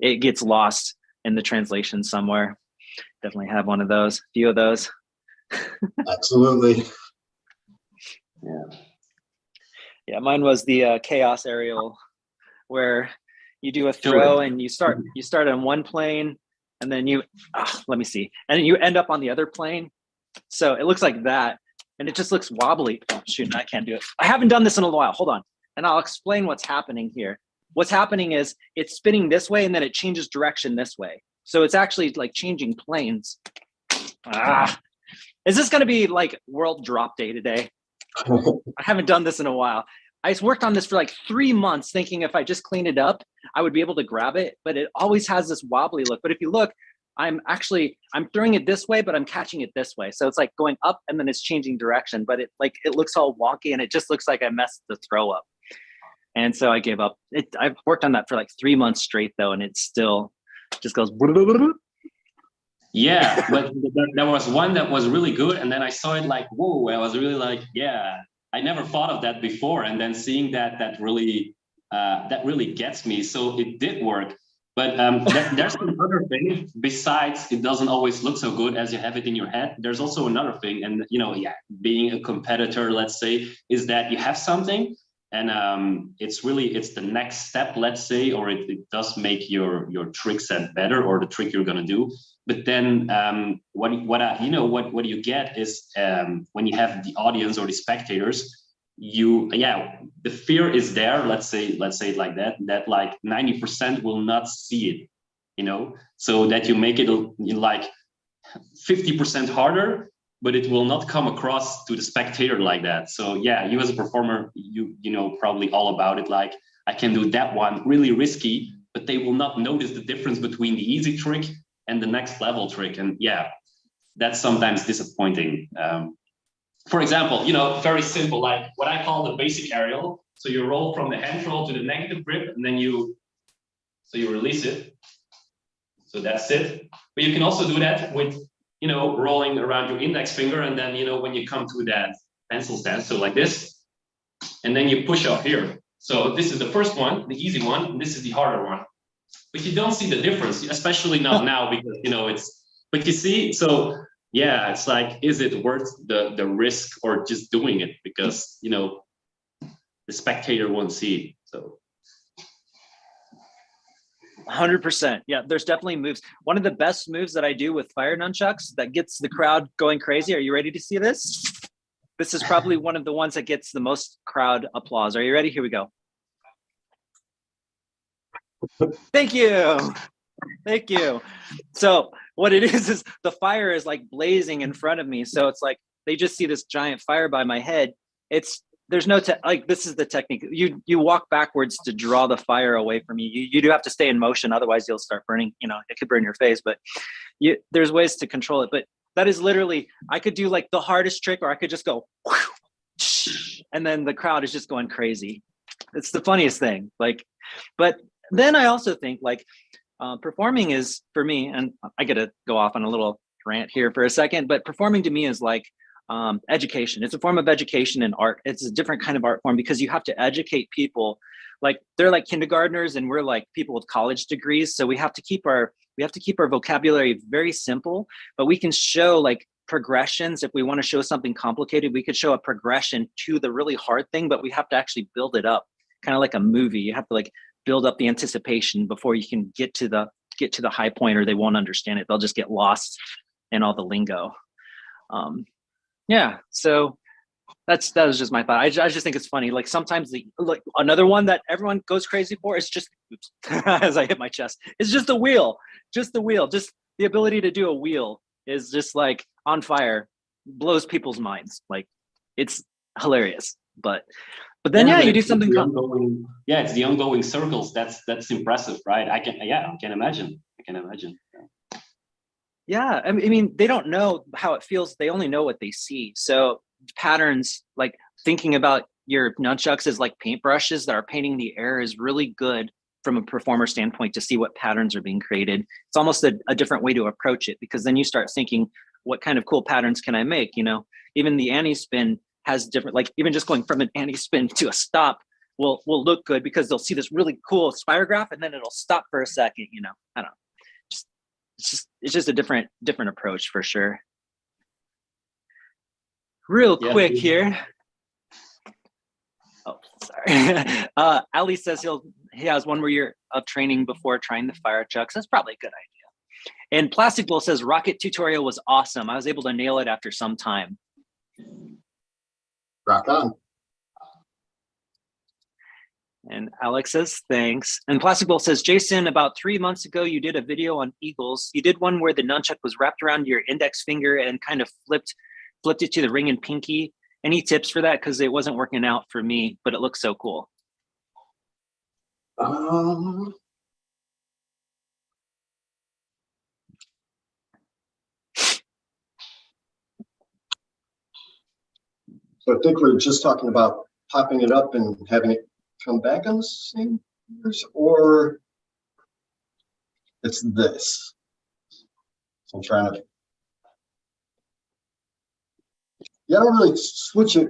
it gets lost in the translation somewhere. Definitely have one of those, a few of those. Absolutely. Yeah, mine was the chaos aerial, where you do a throw and you start on one plane, and then let me see, and then you end up on the other plane. So it looks like that, and it just looks wobbly. Oh, shoot, I can't do it. I haven't done this in a while. Hold on, and I'll explain what's happening here. What's happening is it's spinning this way, and then it changes direction this way. So it's actually like changing planes. Is this going to be like World Drop Day today? I haven't done this in a while. I worked on this for like 3 months thinking if I just clean it up, I would be able to grab it, but it always has this wobbly look. But if you look, I'm throwing it this way, but I'm catching it this way. So it's like going up and then it's changing direction, but it looks all wonky and it just looks like I messed the throw up. And so I gave up. I've worked on that for like 3 months straight though, and it still just goes. Yeah, but there was one that was really good, and then I saw it like, whoa, I was really like, yeah, I never thought of that before, and then seeing that really gets me. So it did work, but there's another thing besides it doesn't always look so good as you have it in your head. There's also another thing, and being a competitor, let's say, is that you have something. And it's the next step, let's say, or it does make your trick set better, or the trick you're gonna do. But then what you get is when you have the audience or the spectators, the fear is there. Let's say it like that like 90% will not see it, so that you make it like 50% harder, but it will not come across to the spectator like that. So yeah, you as a performer, you know probably all about it. Like, I can do that one really risky, but they will not notice the difference between the easy trick and the next level trick. And yeah, that's sometimes disappointing. For example, very simple, like what I call the basic aerial. So you roll from the hand roll to the negative grip, and then you release it. So that's it. But you can also do that with rolling around your index finger, and then when you come to that pencil stance, so like this, and then you push up here. So this is the first one, the easy one, and this is the harder one. But you don't see the difference, especially not now, because but you see, so yeah, it's like, is it worth the risk or just doing it? Because the spectator won't see it. So 100%. Yeah, there's definitely moves. One of the best moves that I do with fire nunchucks that gets the crowd going crazy. Are you ready to see this? This is probably one of the ones that gets the most crowd applause. Are you ready? Here we go. Thank you. Thank you. So what it is the fire is like blazing in front of me. So it's like they just see this giant fire by my head. There's no this is the technique. You walk backwards to draw the fire away from you. You do have to stay in motion, otherwise you'll start burning. It could burn your face, but there's ways to control it. But that is literally, I could do like the hardest trick, or I could just go, and then the crowd is just going crazy. It's the funniest thing. But then I also think performing is, for me, and I get to go off on a little rant here for a second, but performing to me is like education. It's a form of education in art. It's a different kind of art form because you have to educate people. Like, they're like kindergartners and we're like people with college degrees. So we have to keep our vocabulary very simple, but we can show like progressions. If we want to show something complicated, we could show a progression to the really hard thing, but we have to actually build it up, kind of like a movie. You have to like build up the anticipation before you can get to the high point, or they won't understand it. They'll just get lost in all the lingo. Yeah, so that was just my thought. I just think it's funny. Like sometimes another one that everyone goes crazy for is just, oops, as I hit my chest, it's just the wheel. Just the ability to do a wheel is just like on fire, blows people's minds. Like it's hilarious. But then you do something fun. It's the ongoing circles. That's impressive, right? I can imagine. Yeah, I mean, they don't know how it feels. They only know what they see. So patterns, like thinking about your nunchucks as like paintbrushes that are painting the air, is really good from a performer standpoint to see what patterns are being created. It's almost a different way to approach it, because then you start thinking, what kind of cool patterns can I make? You know, even the anti-spin has different, like even just going from an anti-spin to a stop will look good, because they'll see this really cool spirograph and then it'll stop for a second, you know. I don't know. It's just a different approach for sure. Real quick here. Oh, sorry. Ali says he has 1 more year of training before trying the fire chucks. That's probably a good idea. And Plastic Bull says rocket tutorial was awesome. I was able to nail it after some time. Rock on. And Alex says, thanks. And Plastic Bull says, Jason, about 3 months ago, you did a video on eagles. You did one where the nunchuck was wrapped around your index finger and kind of flipped it to the ring and pinky. Any tips for that? Because it wasn't working out for me, but it looks so cool. So I think we're just talking about popping it up and having it come back on the same fingers, or it's this. So I'm trying to. Yeah, I don't really switch it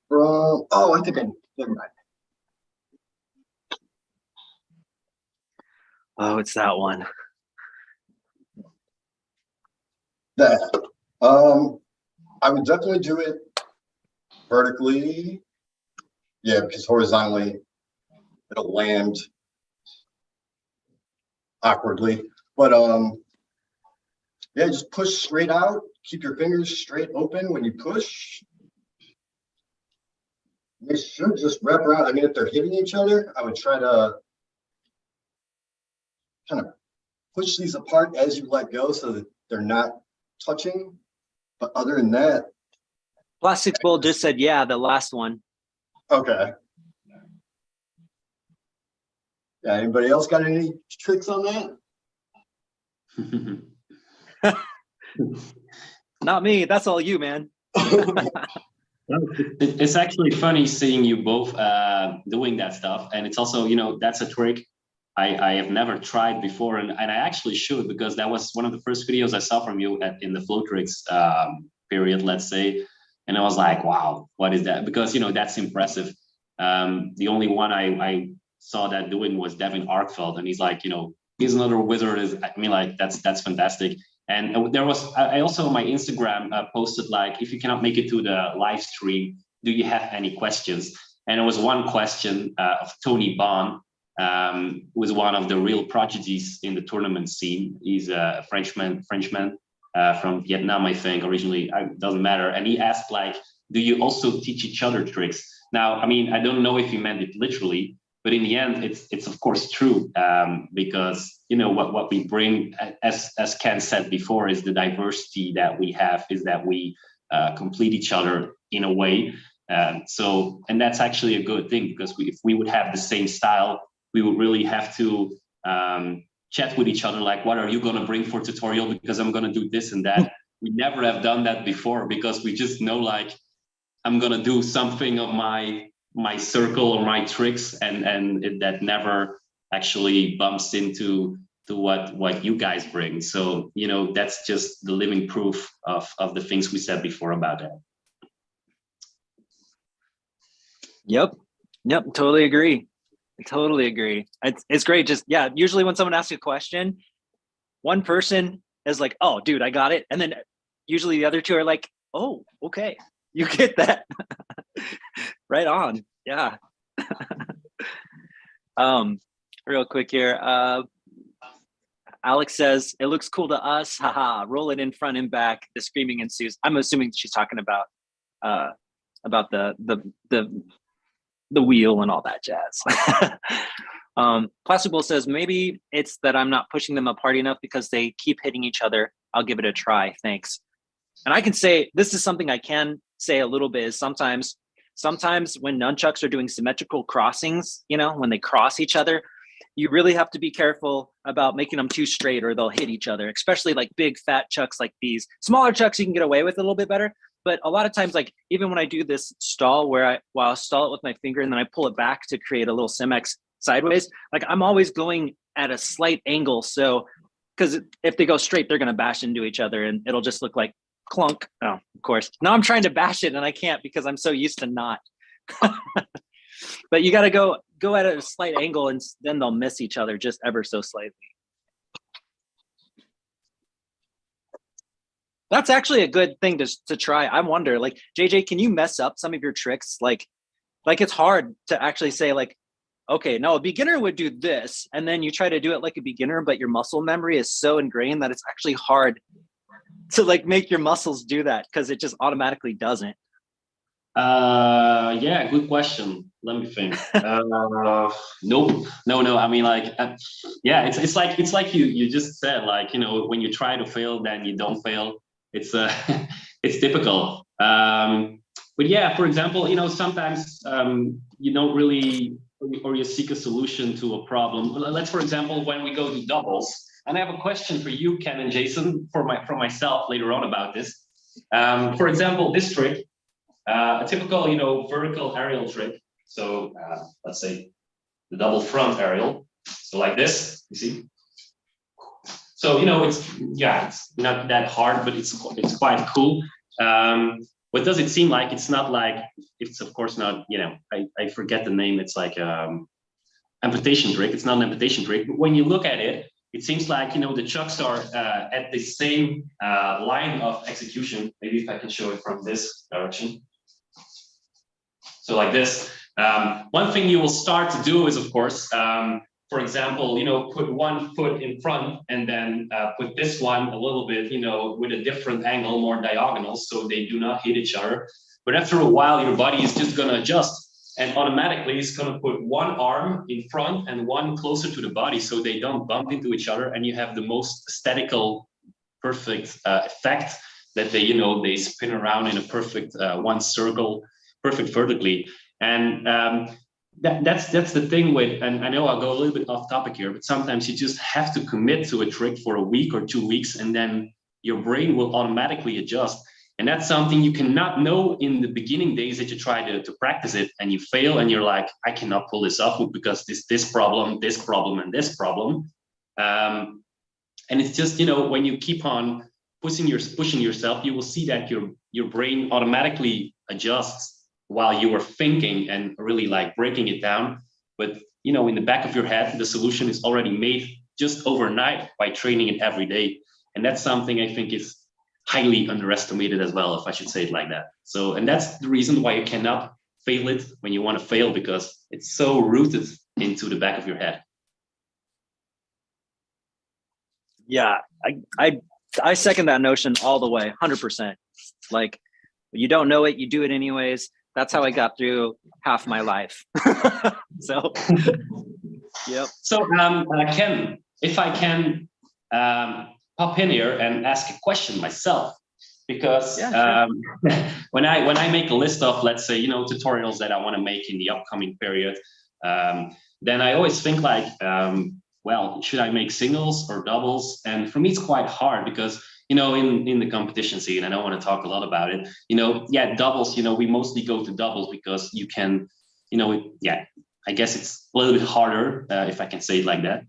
from. Oh, I think never mind. Oh, it's that one. That. I would definitely do it vertically. Yeah, because horizontally it'll land awkwardly. But yeah, just push straight out. Keep your fingers straight open when you push. They should just wrap around. I mean, if they're hitting each other, I would try to kind of push these apart as you let go so that they're not touching. But other than that. Plastic Bull just said, yeah, the last one. Okay. Yeah, anybody else got any tricks on that? Not me. That's all you, man. It's actually funny seeing you both doing that stuff. And it's also, you know, that's a trick I have never tried before. And I actually should, because that was one of the first videos I saw from you in the Flowtricks period, let's say. And I was like, wow, what is that? Because, you know, that's impressive. The only one I saw that doing was Devin Arkfeld. And he's like, you know, he's another wizard. I mean, like, that's fantastic. And there was, I also on my Instagram posted, like, if you cannot make it to the live stream, do you have any questions? And it was one question of Tony Bond, who was one of the real prodigies in the tournament scene. He's a Frenchman from Vietnam, I think, originally, it doesn't matter. And he asked, like, do you also teach each other tricks? Now, I mean, I don't know if he meant it literally, but in the end, it's of course true, because, you know, what we bring, as Ken said before, is the diversity that we have, is that we complete each other in a way. And that's actually a good thing, because if we would have the same style, we would really have to chat with each other, like, what are you going to bring for tutorial? Because I'm going to do this and that. We never have done that before, because we just know, like, I'm going to do something of my circle or my tricks, and that never actually bumps into what you guys bring. So, you know, that's just the living proof of the things we said before about that. Yep, totally agree. It's great. Just, yeah, usually when someone asks a question, one person is like, oh, dude, I got it. And then usually the other two are like, oh, okay, you get that. Right on. Yeah. real quick here. Alex says, it looks cool to us. Haha, roll it in front and back. The screaming ensues. I'm assuming she's talking about the wheel and all that jazz. Plastic Bull says, maybe it's that I'm not pushing them apart enough because they keep hitting each other. I'll give it a try. Thanks. And I can say, this is something I can say a little bit, is sometimes when nunchucks are doing symmetrical crossings, when they cross each other, you really have to be careful about making them too straight or they'll hit each other, especially like big fat chucks like these. Smaller chucks you can get away with a little bit better. But a lot of times, like even when I do this stall where I'll stall it with my finger and then I pull it back to create a little Simex sideways, like I'm always going at a slight angle. So, because if they go straight, they're going to bash into each other and it'll just look like clunk. Oh, of course. Now I'm trying to bash it and I can't because I'm so used to not. But you got to go at a slight angle and then they'll miss each other just ever so slightly. That's actually a good thing to try. I wonder, like, JJ, can you mess up some of your tricks? Like it's hard to actually say like, okay, no, a beginner would do this. And then you try to do it like a beginner, but your muscle memory is so ingrained that it's actually hard to like make your muscles do that because it just automatically doesn't. Yeah, good question. Let me think. Nope. No. I mean, like, yeah, it's like you just said, like, when you try to fail, then you don't fail. It's it's typical. But yeah, for example, sometimes you don't really, or you seek a solution to a problem. Let's, for example, when we go to doubles, and I have a question for you, Ken and Jason, from myself later on about this. For example, this trick. A typical, vertical aerial trick. So let's say the double front aerial. So like this, you see. So it's not that hard, but it's quite cool. What does it seem like? It's not like, it's of course not. I forget the name. It's like amputation trick. It's not an amputation trick, but when you look at it, it seems like the chucks are at the same line of execution. Maybe if I can show it from this direction. So like this, one thing you will start to do is, of course, for example, put one foot in front and then put this one a little bit, with a different angle, more diagonal, so they do not hit each other. But after a while, your body is just going to adjust and automatically it's going to put one arm in front and one closer to the body so they don't bump into each other. And you have the most aesthetical, perfect effect that they spin around in a perfect one circle, perfect vertically. And that's the thing with, and I know I'll go a little bit off topic here, but sometimes you just have to commit to a trick for a week or 2 weeks, and then your brain will automatically adjust. And that's something you cannot know in the beginning days that you try to practice it and you fail and you're like, I cannot pull this off because this problem, and this problem. And it's just, when you keep on pushing yourself, you will see that your brain automatically adjusts while you are thinking and really like breaking it down. But, in the back of your head, the solution is already made just overnight by training it every day. And that's something I think is highly underestimated as well, if I should say it like that. So, and that's the reason why you cannot fail it when you want to fail, because it's so rooted into the back of your head. Yeah, I second that notion all the way, 100%. Like, you don't know it, you do it anyways. That's how I got through half my life. So, yep. So, Ken, if I can pop in here and ask a question myself, because yeah, sure. when I make a list of, let's say, tutorials that I want to make in the upcoming period, then I always think like, well, should I make singles or doubles? And for me, it's quite hard because, in the competition scene, and I don't want to talk a lot about it, doubles, we mostly go to doubles because you can, I guess it's a little bit harder, if I can say it like that.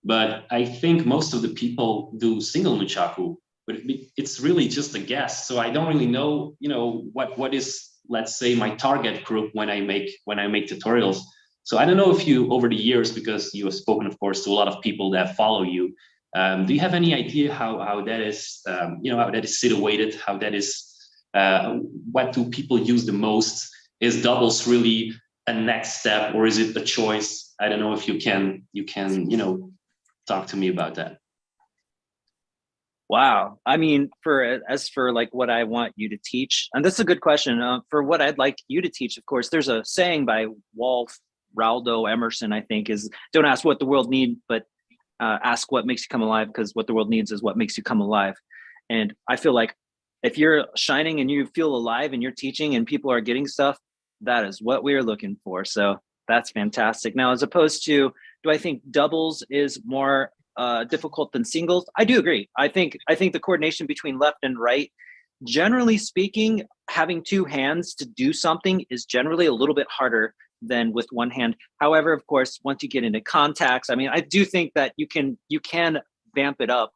But I think most of the people do single nunchaku, but it's really just a guess. So I don't really know, what is, let's say, my target group when I make tutorials. So I don't know if you, over the years, because you have spoken, of course, to a lot of people that follow you, do you have any idea how that is, how that is situated, how that is, what do people use the most? Is doubles really a next step, or is it a choice? I don't know if you can, talk to me about that. Wow. I mean, as for like what I want you to teach, and that's a good question. For what I'd like you to teach, of course, there's a saying by Raldo Emerson, I think, is don't ask what the world needs, but ask what makes you come alive, because what the world needs is what makes you come alive. And I feel like if you're shining and you feel alive and you're teaching and people are getting stuff, that is what we are looking for. So that's fantastic. Now, as opposed to, do I think doubles is more difficult than singles? I do agree. I think the coordination between left and right, generally speaking, having two hands to do something is generally a little bit harder than with one hand. However, of course, once you get into contacts, I mean, I do think that you can vamp it up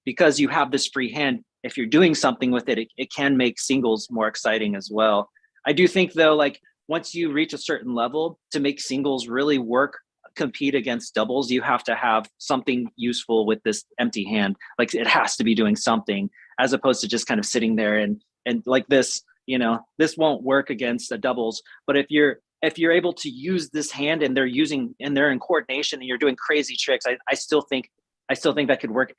because you have this free hand. If you're doing something with it, it can make singles more exciting as well. I do think though, like once you reach a certain level, to make singles really compete against doubles, you have to have something useful with this empty hand. Like it has to be doing something, as opposed to just kind of sitting there and like this, this won't work against the doubles. But if you're able to use this hand and they're in coordination and you're doing crazy tricks, I still think that could work.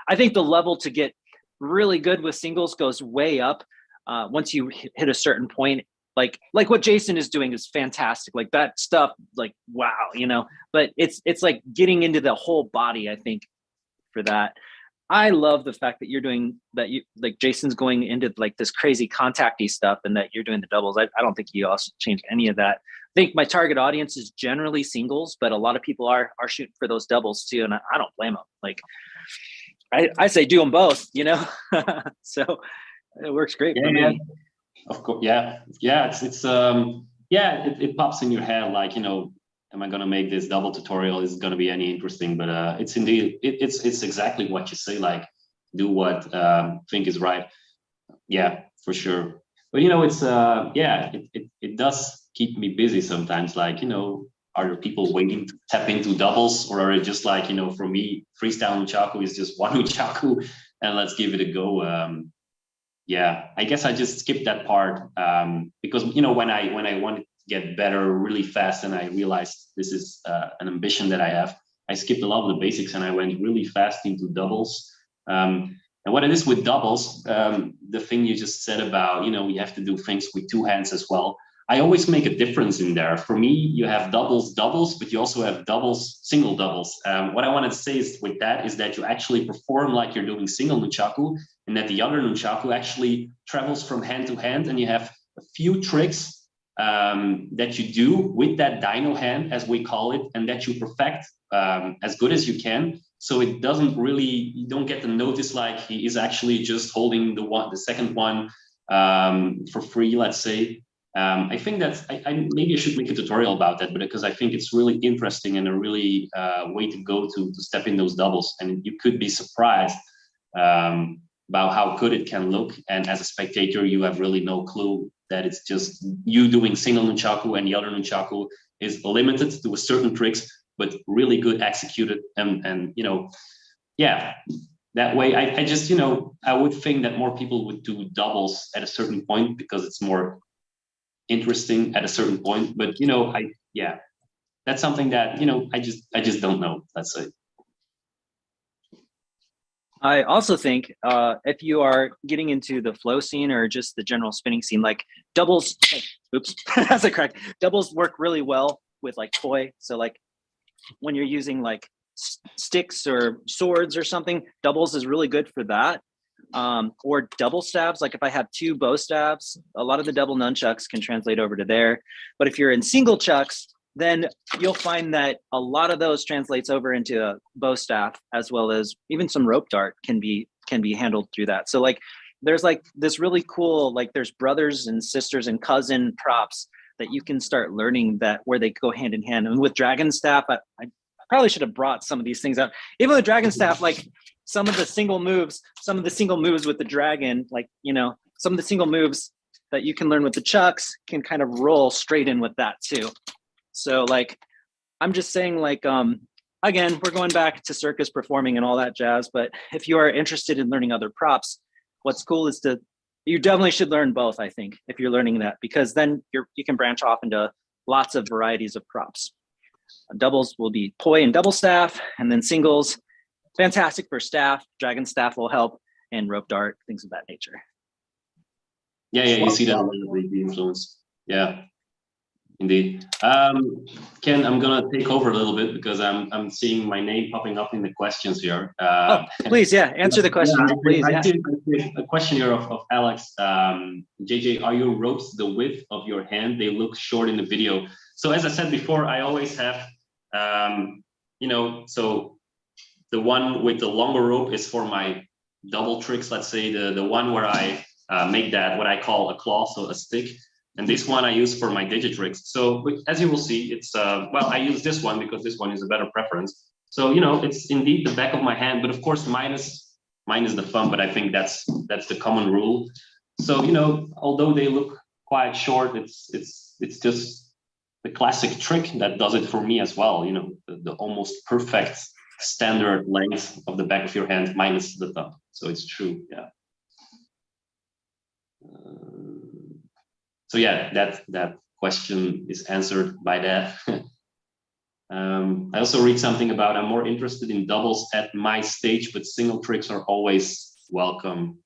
I think the level to get really good with singles goes way up once you hit a certain point. Like what Jason is doing is fantastic. Like that stuff, like, wow, but it's like getting into the whole body, I think, for that. I love the fact that you're doing that. You like Jason's going into like this crazy contacty stuff and that you're doing the doubles. I don't think you also change any of that. I think my target audience is generally singles, but a lot of people are shooting for those doubles too. And I don't blame them. Like I say, do them both, so it works great for me. Of course, yeah. It pops in your head like, am I going to make this double tutorial? Is it going to be any interesting? But it's indeed, it's exactly what you say, like do what think is right. Yeah, for sure. But it's it does keep me busy sometimes. Like, are there people waiting to tap into doubles, or are it just like, for me, freestyle nunchaku is just one nunchaku and let's give it a go. I guess I just skipped that part because when I wanted to get better really fast and I realized this is an ambition that I have, I skipped a lot of the basics and I went really fast into doubles. And what it is with doubles, the thing you just said about, we have to do things with two hands as well. I always make a difference in there. For me, you have doubles, but you also have doubles, single doubles. What I wanted to say is with that is that you actually perform like you're doing single nunchaku, and that the other nunchaku actually travels from hand to hand, and you have a few tricks that you do with that dino hand, as we call it, and that you perfect as good as you can. So it doesn't really, you don't get the notice like he is actually just holding the second one for free, let's say. I think that's, maybe I should make a tutorial about that, but because I think it's really interesting and a really way to go to step in those doubles. And you could be surprised about how good it can look. And as a spectator, you have really no clue that it's just you doing single nunchaku and the other nunchaku is limited to a certain tricks, but really good executed. And that way, I just, I would think that more people would do doubles at a certain point because it's more interesting at a certain point. But, that's something that, I just don't know, let's say. I also think if you are getting into the flow scene or just the general spinning scene, like doubles, that's a correct. Doubles work really well with like toy. So like when you're using like sticks or swords or something, doubles is really good for that. Or double stabs. Like if I have two bow stabs, a lot of the double nunchucks can translate over to there. But if you're in single chucks, then you'll find that a lot of those translates over into a bow staff, as well as even some rope dart can be handled through that. So like there's like this really cool, like there's brothers and sisters and cousin props that you can start learning that where they go hand in hand. And with dragon staff, I probably should have brought some of these things out. Even with dragon staff, like some of the single moves with the dragon, like, some of the single moves that you can learn with the chucks can kind of roll straight in with that too. So like, I'm just saying like, again, we're going back to circus performing and all that jazz, but if you are interested in learning other props, what's cool is you definitely should learn both, I think, if you're learning that, because then you can branch off into lots of varieties of props. Doubles will be poi and double staff, and then singles, fantastic for staff. Dragon staff will help, and rope dart, things of that nature. Yeah, you see that a lot of the influence. Yeah, indeed. Ken, I'm gonna take over a little bit because I'm seeing my name popping up in the questions here. Please, answer the questions, please. I see a question here of Alex. JJ, are your ropes the width of your hand? They look short in the video. So as I said before, I always have, so the one with the longer rope is for my double tricks. Let's say the one where I make that what I call a claw, so a stick. And this one I use for my Digitrix. So as you will see, it's, I use this one because this one is a better preference. So, it's indeed the back of my hand, but of course, mine is the thumb, but I think that's the common rule. So, although they look quite short, it's just the classic trick that does it for me as well. The almost perfect standard length of the back of your hand minus the thumb. So it's true, yeah. So yeah, that question is answered by that. I also read something about I'm more interested in doubles at my stage, but single tricks are always welcome.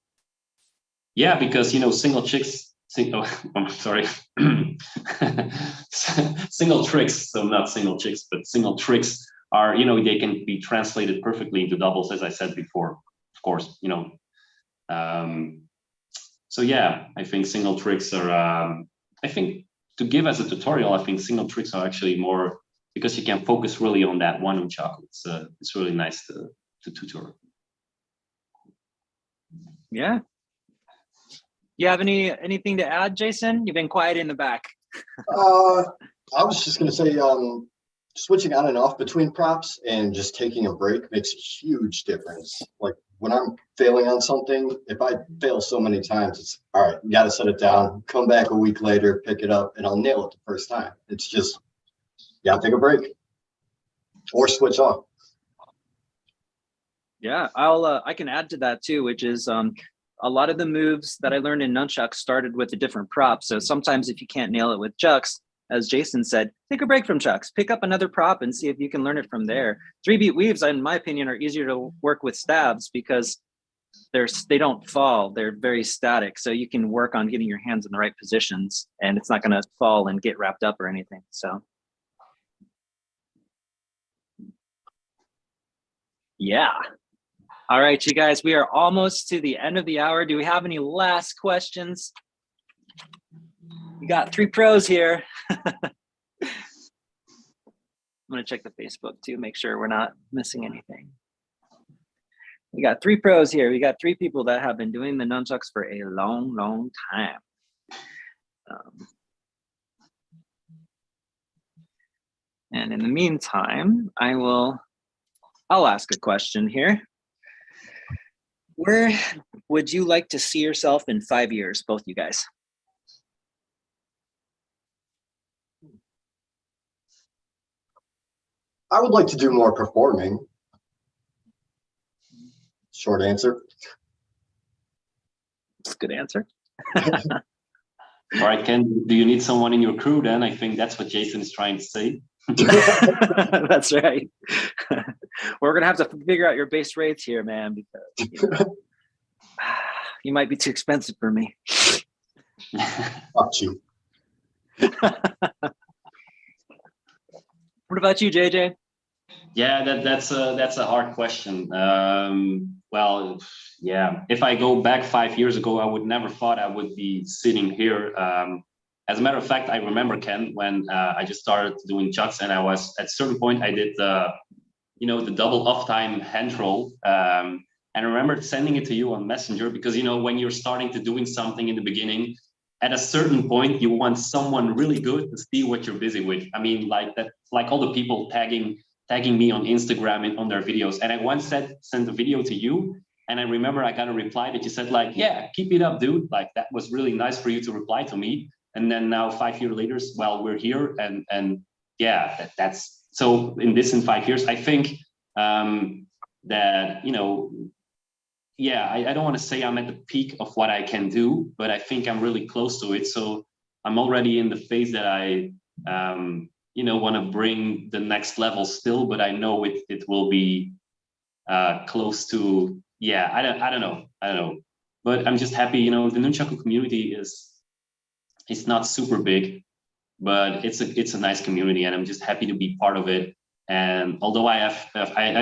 Yeah, because single tricks, single tricks, so not single chicks, but single tricks are, they can be translated perfectly into doubles, as I said before, of course, so yeah, I think single tricks are, I think to give as a tutorial, I think single tricks are actually more, because you can focus really on that one unchak. It's really nice to tutor. Yeah. You have anything to add, Jason? You've been quiet in the back. I was just going to say, switching on and off between props and just taking a break makes a huge difference. Like when I'm failing on something, if I fail so many times, it's all right, you got to set it down, come back a week later, pick it up, and I'll nail it the first time. It's just, you got to take a break or switch off. Yeah, I can add to that too, which is a lot of the moves that I learned in nunchucks started with a different prop. So sometimes if you can't nail it with chucks, as Jason said, take a break from chucks, pick up another prop and see if you can learn it from there. 3-beat weaves, in my opinion, are easier to work with stabs because they don't fall. They're very static. So you can work on getting your hands in the right positions and it's not going to fall and get wrapped up or anything. So yeah. All right, you guys, we are almost to the end of the hour. Do we have any last questions? We got 3 pros here. I'm going to check the Facebook too, make sure we're not missing anything. We got 3 pros here. We got 3 people that have been doing the nunchucks for a long, long time. And in the meantime, I'll ask a question here. Where would you like to see yourself in 5 years, both you guys? I would like to do more performing. Short answer. That's a good answer. All right, Ken, do you need someone in your crew then? I think that's what Jason is trying to say. That's right. We're going to have to figure out your base rates here, man, because you might be too expensive for me. Not you. What about you, JJ? Yeah, that's a hard question. Well, yeah, if I go back 5 years ago, I would never thought I would be sitting here. As a matter of fact, I remember, Ken, when I just started doing chucks, and I was at a certain point I did the double off time hand roll, and I remember sending it to you on Messenger because when you're starting to doing something in the beginning, at a certain point you want someone really good to see what you're busy with. I mean, like all the people tagging me on Instagram and on their videos. And I once sent a video to you, and I remember I got a reply that you said like, yeah, keep it up, dude. Like that was really nice for you to reply to me. And then now 5 years later, well, we're here, and yeah, that's so in 5 years, I think that yeah, I don't want to say I'm at the peak of what I can do, but I think I'm really close to it. So I'm already in the phase that I want to bring the next level still, but I know it will be close to, I don't know, but I'm just happy. The nunchaku community it's not super big, but it's a nice community, and I'm just happy to be part of it. And although I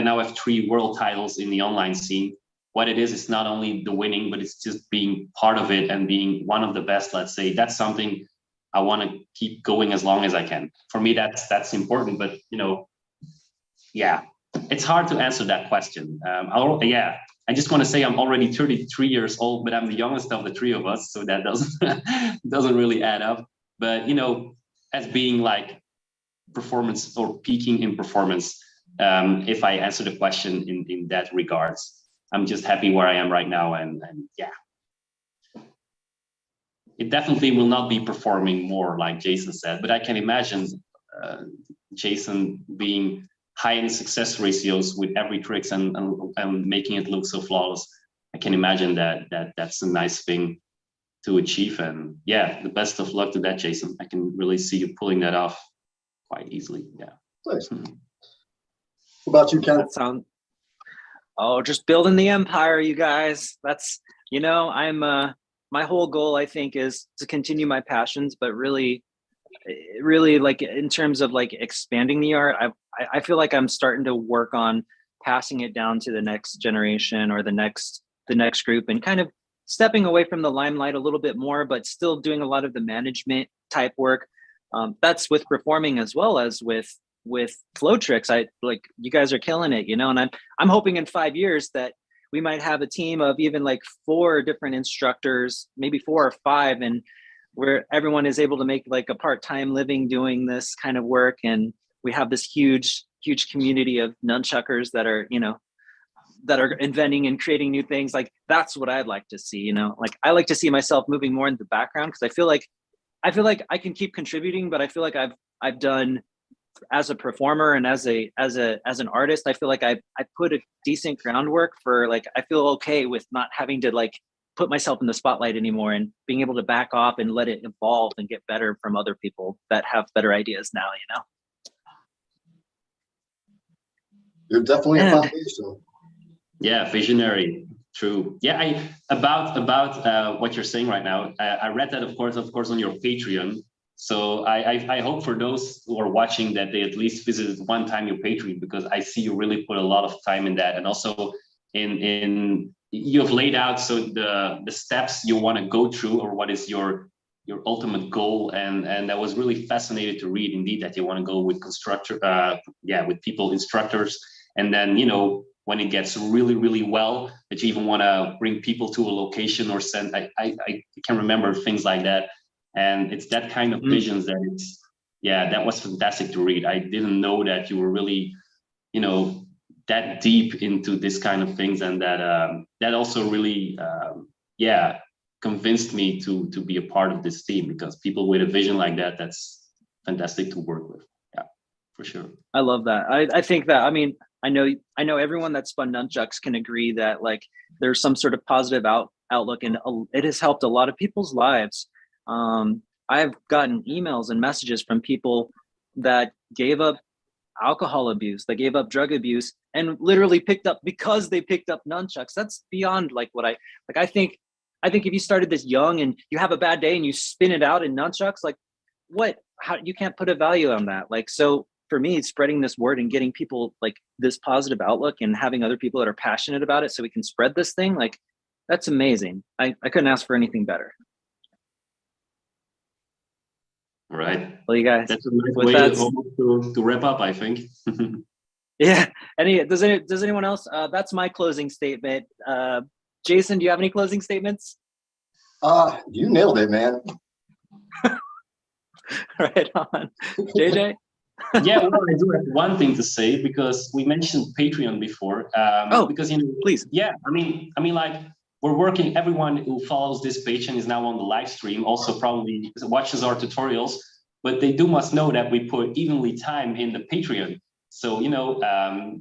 now have 3 world titles in the online scene, what it is not only the winning, but it's just being part of it and being one of the best, let's say. That's something I want to keep going as long as I can. For me, that's important, but it's hard to answer that question. I just want to say I'm already 33 years old, but I'm the youngest of the 3 of us, so that doesn't really add up. But as being like performance or peaking in performance, if I answer the question in that regards, I'm just happy where I am right now, and it definitely will not be performing more, like Jason said, but I can imagine Jason being high in success ratios with every tricks and making it look so flawless. I can imagine that's a nice thing to achieve, and the best of luck to that, Jason. I can really see you pulling that off quite easily. Nice. What about you, Ken? Just building the empire, you guys. That's I'm my whole goal, I think, is to continue my passions, but really like in terms of like expanding the art, I feel like I'm starting to work on passing it down to the next generation or the next group, and kind of stepping away from the limelight a little bit more, but still doing a lot of the management type work. That's with performing as well as with Flowtricks. I like, you guys are killing it, and I'm hoping in 5 years that we might have a team of even like 4 different instructors, maybe 4 or 5, and where everyone is able to make like a part-time living doing this kind of work. And we have this huge community of nunchuckers that are, that are inventing and creating new things. Like, that's what I'd like to see, like I like to see myself moving more into the background, because I feel like I can keep contributing, but I feel like I've done, as a performer and as an artist, I feel like I put a decent groundwork for, like, I feel okay with not having to like put myself in the spotlight anymore, and being able to back off and let it evolve and get better from other people that have better ideas now, You're definitely a foundation. Yeah, visionary. True. Yeah, about what you're saying right now. I read that, of course, on your Patreon. So I hope for those who are watching that they at least visited one time your Patreon, because I see you really put a lot of time in that, and also in you've laid out so the steps you want to go through, or what is your ultimate goal, and I was really fascinated to read indeed that you want to go with with people, instructors, and then when it gets really, really well, that you even want to bring people to a location or send. I can remember things like that. And it's that kind of visions that was fantastic to read. I didn't know that you were really, that deep into this kind of things, and that also really, convinced me to be a part of this team, because people with a vision like that, that's fantastic to work with. Yeah, for sure. I love that. I think that, I know everyone that's spun nunchucks can agree that like there's some sort of positive outlook, and it has helped a lot of people's lives. I've gotten emails and messages from people that gave up alcohol abuse, that gave up drug abuse, and literally picked up nunchucks. That's beyond like what I think if you started this young and you have a bad day and you spin it out in nunchucks, like how you can't put a value on that. Like, so for me, spreading this word and getting people like this positive outlook, and having other people that are passionate about it so we can spread this thing, like, that's amazing. I couldn't ask for anything better. Right. Well, you guys, that's a nice way to wrap up, I think. Yeah. Does anyone else? That's my closing statement. Jason, do you have any closing statements? You nailed it, man. Right on. JJ? Yeah, well, I do have one thing to say, because we mentioned Patreon before. Because please. Yeah, I mean, like, we're working. Everyone who follows this page and is now on the live stream also probably watches our tutorials, but they must know that we put evenly time in the Patreon. So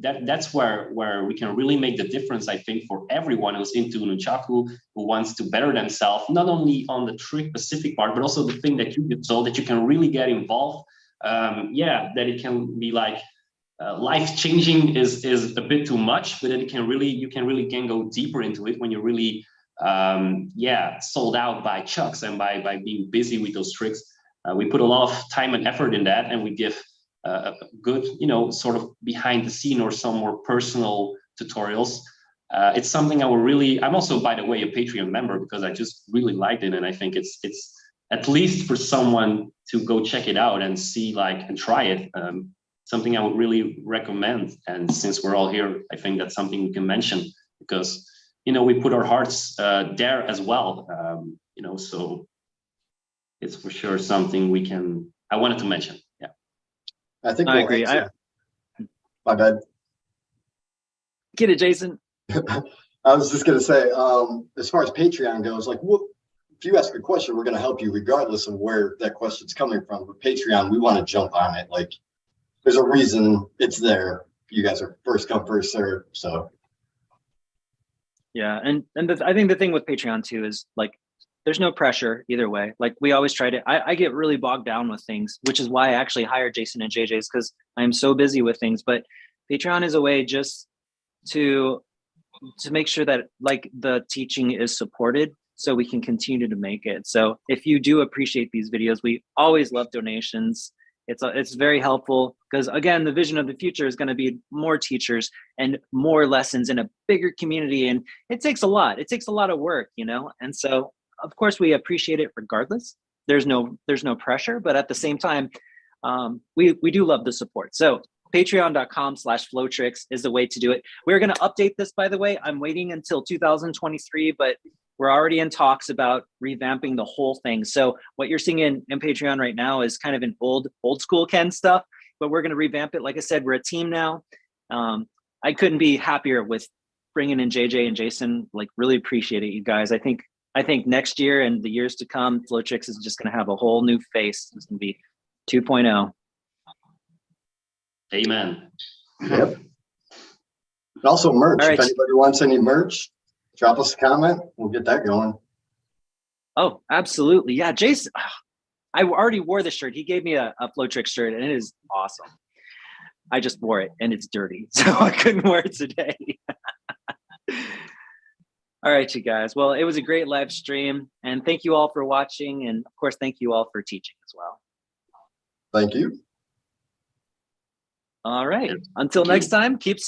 that's where we can really make the difference, I think, for everyone who's into nunchaku, who wants to better themselves, not only on the trick specific part, but also the thing that you just saw, that you can really get involved yeah, that it can be like life changing is a bit too much, but that you can go deeper into it when you're really yeah, sold out by chucks and by being busy with those tricks. We put a lot of time and effort in that, and we give a good, you know, sort of behind the scene or some more personal tutorials. It's something I'm also, by the way, a Patreon member because I just really liked it, and I think it's at least for someone to go check it out and see, like, and try it. Something I would really recommend. And since we're all here, I think that's something we can mention because, you know, we put our hearts there as well. You know, so it's for sure something I wanted to mention. Yeah. I think I agree. My bad. Get it, Jason. I was just going to say, as far as Patreon goes, like, if you ask a question, we're going to help you regardless of where that question's coming from. But Patreon, we want to jump on it. Like, there's a reason it's there. You guys are first come, first serve. So, yeah, and I think the thing with Patreon too is, like, there's no pressure either way. Like, we always try to. I get really bogged down with things, which is why I actually hired Jason and JJ's, because I'm so busy with things. But Patreon is a way just to make sure that, like, the teaching is supported so we can continue to make it. So if you do appreciate these videos, we always love donations. It's very helpful because, again, the vision of the future is going to be more teachers and more lessons in a bigger community. And it takes a lot. It takes a lot of work, you know? And so, of course, we appreciate it regardless. There's no pressure, but at the same time, we do love the support. So patreon.com/Flowtricks is the way to do it. We're going to update this, by the way. I'm waiting until 2023, but we're already in talks about revamping the whole thing. So what you're seeing in Patreon right now is kind of an old school Ken stuff, but we're going to revamp it. Like I said, we're a team now. I couldn't be happier with bringing in JJ and Jason. Like, really appreciate it, you guys. I think next year and the years to come, Flowtricks is just going to have a whole new face. It's going to be 2.0. Amen. yep. And also merch. All If right. anybody wants any merch, drop us a comment. We'll get that going. Oh, absolutely. Yeah, Jason, I already wore the shirt. He gave me a Flowtricks shirt, and it is awesome. I just wore it, and it's dirty, so I couldn't wear it today. All right, you guys. Well, it was a great live stream, and thank you all for watching, and of course, thank you all for teaching as well. Thank you. All right. Until next time, keep